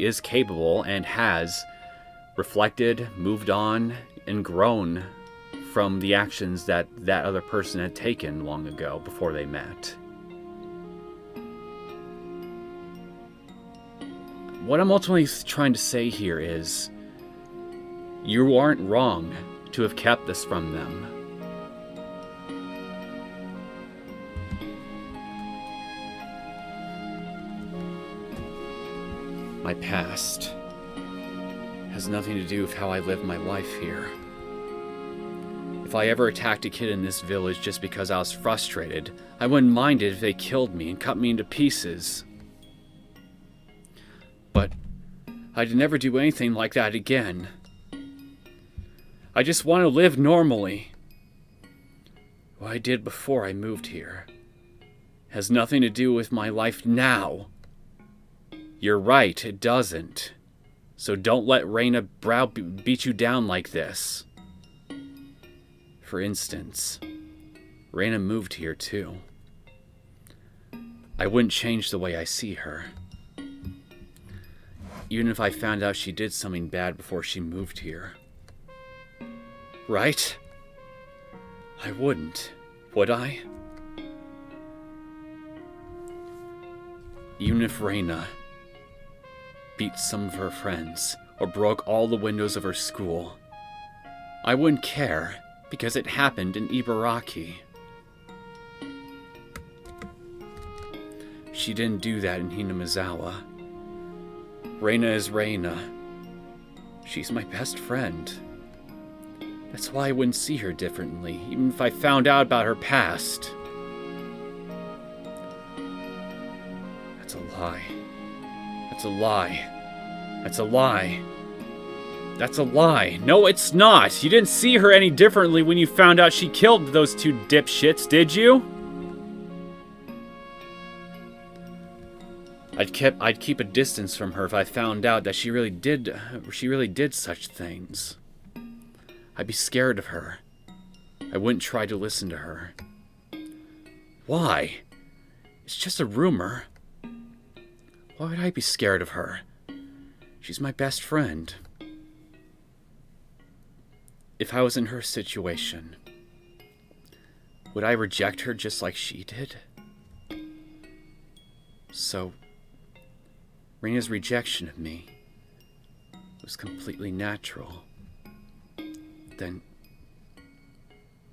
[SPEAKER 1] is capable and has reflected, moved on, and grown from the actions that other person had taken long ago before they met. What I'm ultimately trying to say here is, you aren't wrong to have kept this from them. My past has nothing to do with how I live my life here. If I ever attacked a kid in this village just because I was frustrated, I wouldn't mind it if they killed me and cut me into pieces. But I'd never do anything like that again. I just want to live normally. What I did before I moved here has nothing to do with my life now. You're right, it doesn't. So don't let Rena beat you down like this. For instance, Rena moved here too. I wouldn't change the way I see her. Even if I found out she did something bad before she moved here. Right? I wouldn't, would I? Even if Rena beat some of her friends or broke all the windows of her school, I wouldn't care because it happened in Ibaraki. She didn't do that in Hinamizawa. Rena is Rena. She's my best friend. That's why I wouldn't see her differently, even if I found out about her past. That's a lie. That's a lie. That's a lie. That's a lie. No, it's not. You didn't see her any differently when you found out she killed those two dipshits, did you? I'd keep a distance from her if I found out that she really did such things. I'd be scared of her. I wouldn't try to listen to her. Why? It's just a rumor. Why would I be scared of her? She's my best friend. If I was in her situation, would I reject her just like she did? So, Rena's rejection of me was completely natural. Then,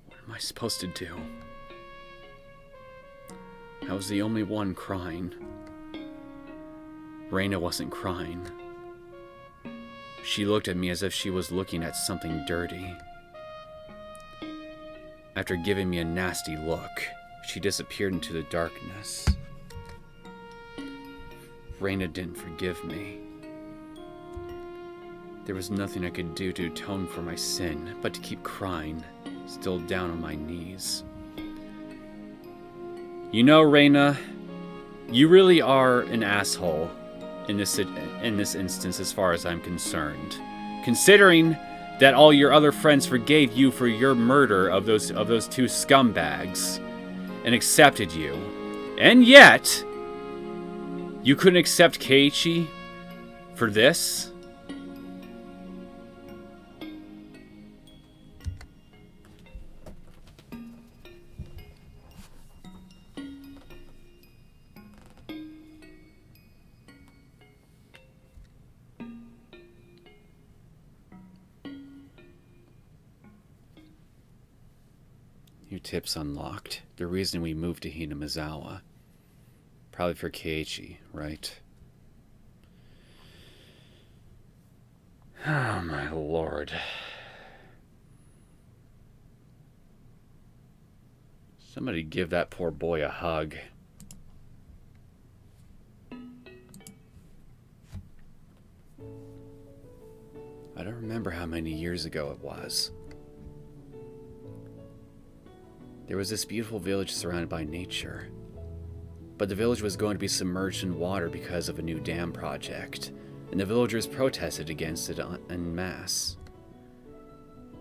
[SPEAKER 1] what am I supposed to do? I was the only one crying. Rena wasn't crying. She looked at me as if she was looking at something dirty. After giving me a nasty look, she disappeared into the darkness. Rena didn't forgive me. There was nothing I could do to atone for my sin, but to keep crying, still down on my knees. You know, Rena, you really are an asshole in this instance as far as I'm concerned. Considering that all your other friends forgave you for your murder of those two scumbags and accepted you. And yet, you couldn't accept Keiichi for this? New tips unlocked. The reason we moved to Hinamizawa. Probably for Keiichi, right? Oh my lord. Somebody give that poor boy a hug. I don't remember how many years ago it was. There was this beautiful village surrounded by nature. But the village was going to be submerged in water because of a new dam project, and the villagers protested against it en masse.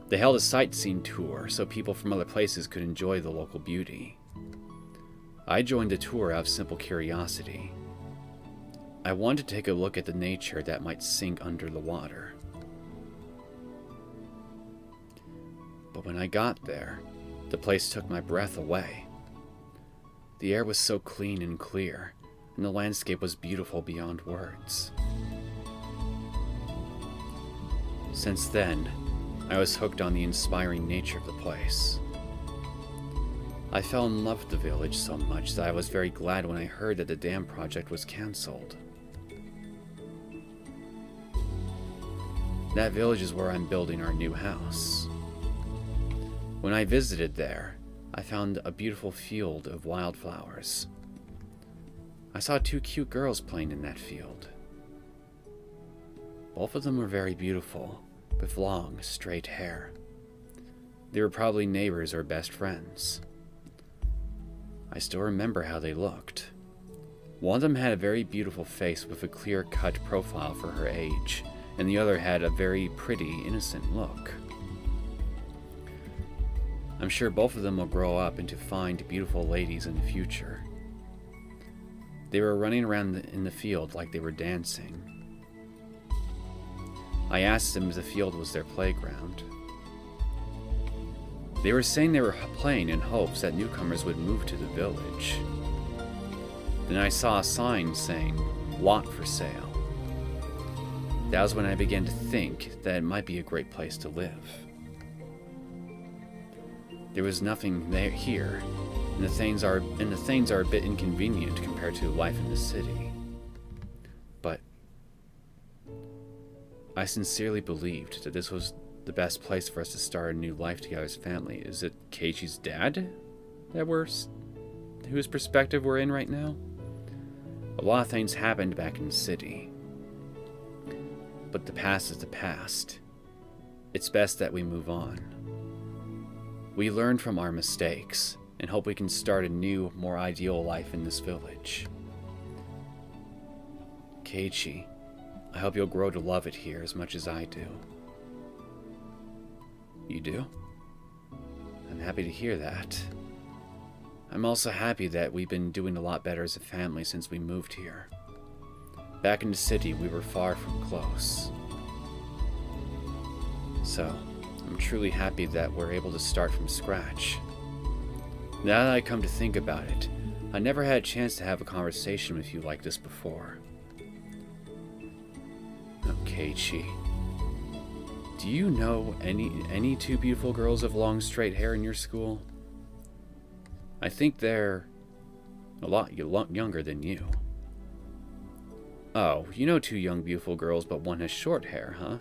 [SPEAKER 1] They held a sightseeing tour so people from other places could enjoy the local beauty. I joined the tour out of simple curiosity. I wanted to take a look at the nature that might sink under the water. But when I got there, the place took my breath away. The air was so clean and clear, and the landscape was beautiful beyond words. Since then, I was hooked on the inspiring nature of the place. I fell in love with the village so much that I was very glad when I heard that the dam project was cancelled. That village is where I'm building our new house. When I visited there, I found a beautiful field of wildflowers. I saw 2 cute girls playing in that field. Both of them were very beautiful, with long, straight hair. They were probably neighbors or best friends. I still remember how they looked. One of them had a very beautiful face with a clear-cut profile for her age, and the other had a very pretty, innocent look. I'm sure both of them will grow up into fine, beautiful ladies in the future. They were running around in the field like they were dancing. I asked them if the field was their playground. They were saying they were playing in hopes that newcomers would move to the village. Then I saw a sign saying, "Lot for sale." That was when I began to think that it might be a great place to live. There was nothing there here, and the things are a bit inconvenient compared to life in the city. But I sincerely believed that this was the best place for us to start a new life together as a family. Is it Keiichi's dad whose perspective we're in right now? A lot of things happened back in the city. But the past is the past. It's best that we move on. We learn from our mistakes and hope we can start a new, more ideal life in this village. Keiichi, I hope you'll grow to love it here as much as I do. You do? I'm happy to hear that. I'm also happy that we've been doing a lot better as a family since we moved here. Back in the city, we were far from close. So, I'm truly happy that we're able to start from scratch. Now that I come to think about it, I never had a chance to have a conversation with you like this before. Oh, Keiichi, do you know any 2 beautiful girls with long straight hair in your school? I think they're a lot younger than you. Oh, you know 2 young beautiful girls, but one has short hair, huh?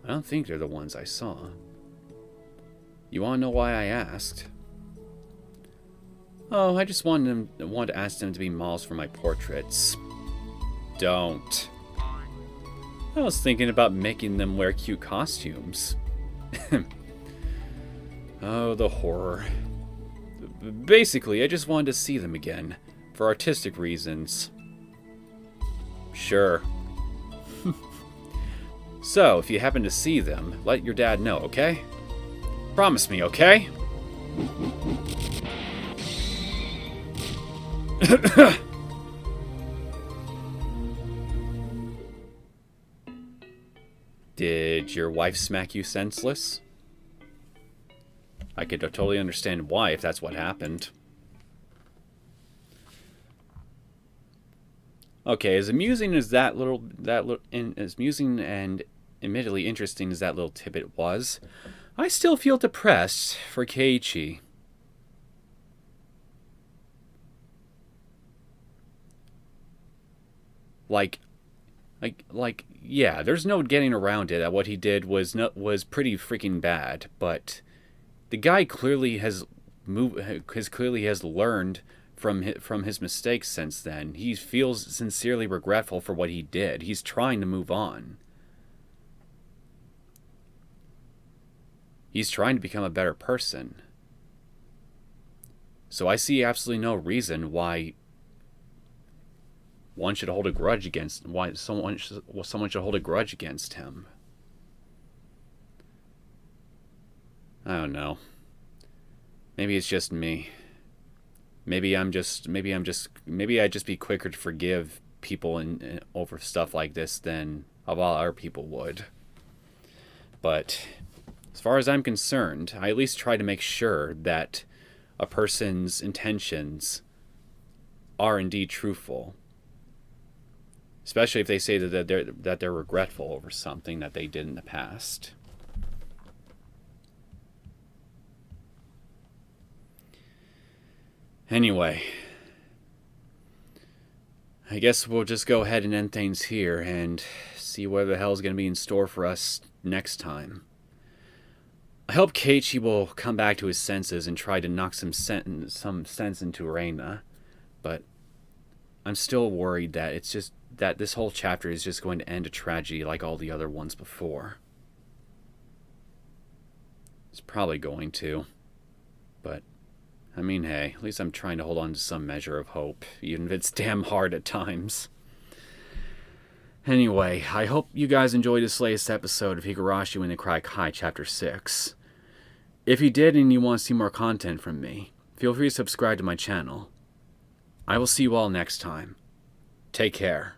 [SPEAKER 1] I don't think they're the ones I saw. You want to know why I asked? Oh, I just wanted to ask them to be models for my portraits. Don't. I was thinking about making them wear cute costumes. Oh, the horror. Basically, I just wanted to see them again, for artistic reasons. Sure. So, if you happen to see them, let your dad know, okay? Promise me, okay? Did your wife smack you senseless? I could totally understand why if that's what happened. Okay, as amusing as as amusing and admittedly interesting as that little tidbit was, I still feel depressed for Keiichi. Yeah, there's no getting around it. What he did was pretty freaking bad, but the guy clearly has learned from his mistakes since then. He feels sincerely regretful for what he did. He's trying to move on. He's trying to become a better person. So I see absolutely no reason why one should hold a grudge against someone should hold a grudge against him. I don't know. Maybe it's just me. Maybe I just be quicker to forgive people over stuff like this than a lot of other people would. But as far as I'm concerned, I at least try to make sure that a person's intentions are indeed truthful. Especially if they say that they're regretful over something that they did in the past. Anyway, I guess we'll just go ahead and end things here and see what the hell's going to be in store for us next time. I hope Keiichi will come back to his senses and try to knock some sense into Rena, but I'm still worried that that this whole chapter is just going to end a tragedy like all the other ones before. It's probably going to, but I mean, hey, at least I'm trying to hold on to some measure of hope, even if it's damn hard at times. Anyway, I hope you guys enjoyed this latest episode of Higurashi When They Cry Kai Chapter 6. If you did and you want to see more content from me, feel free to subscribe to my channel. I will see you all next time. Take care.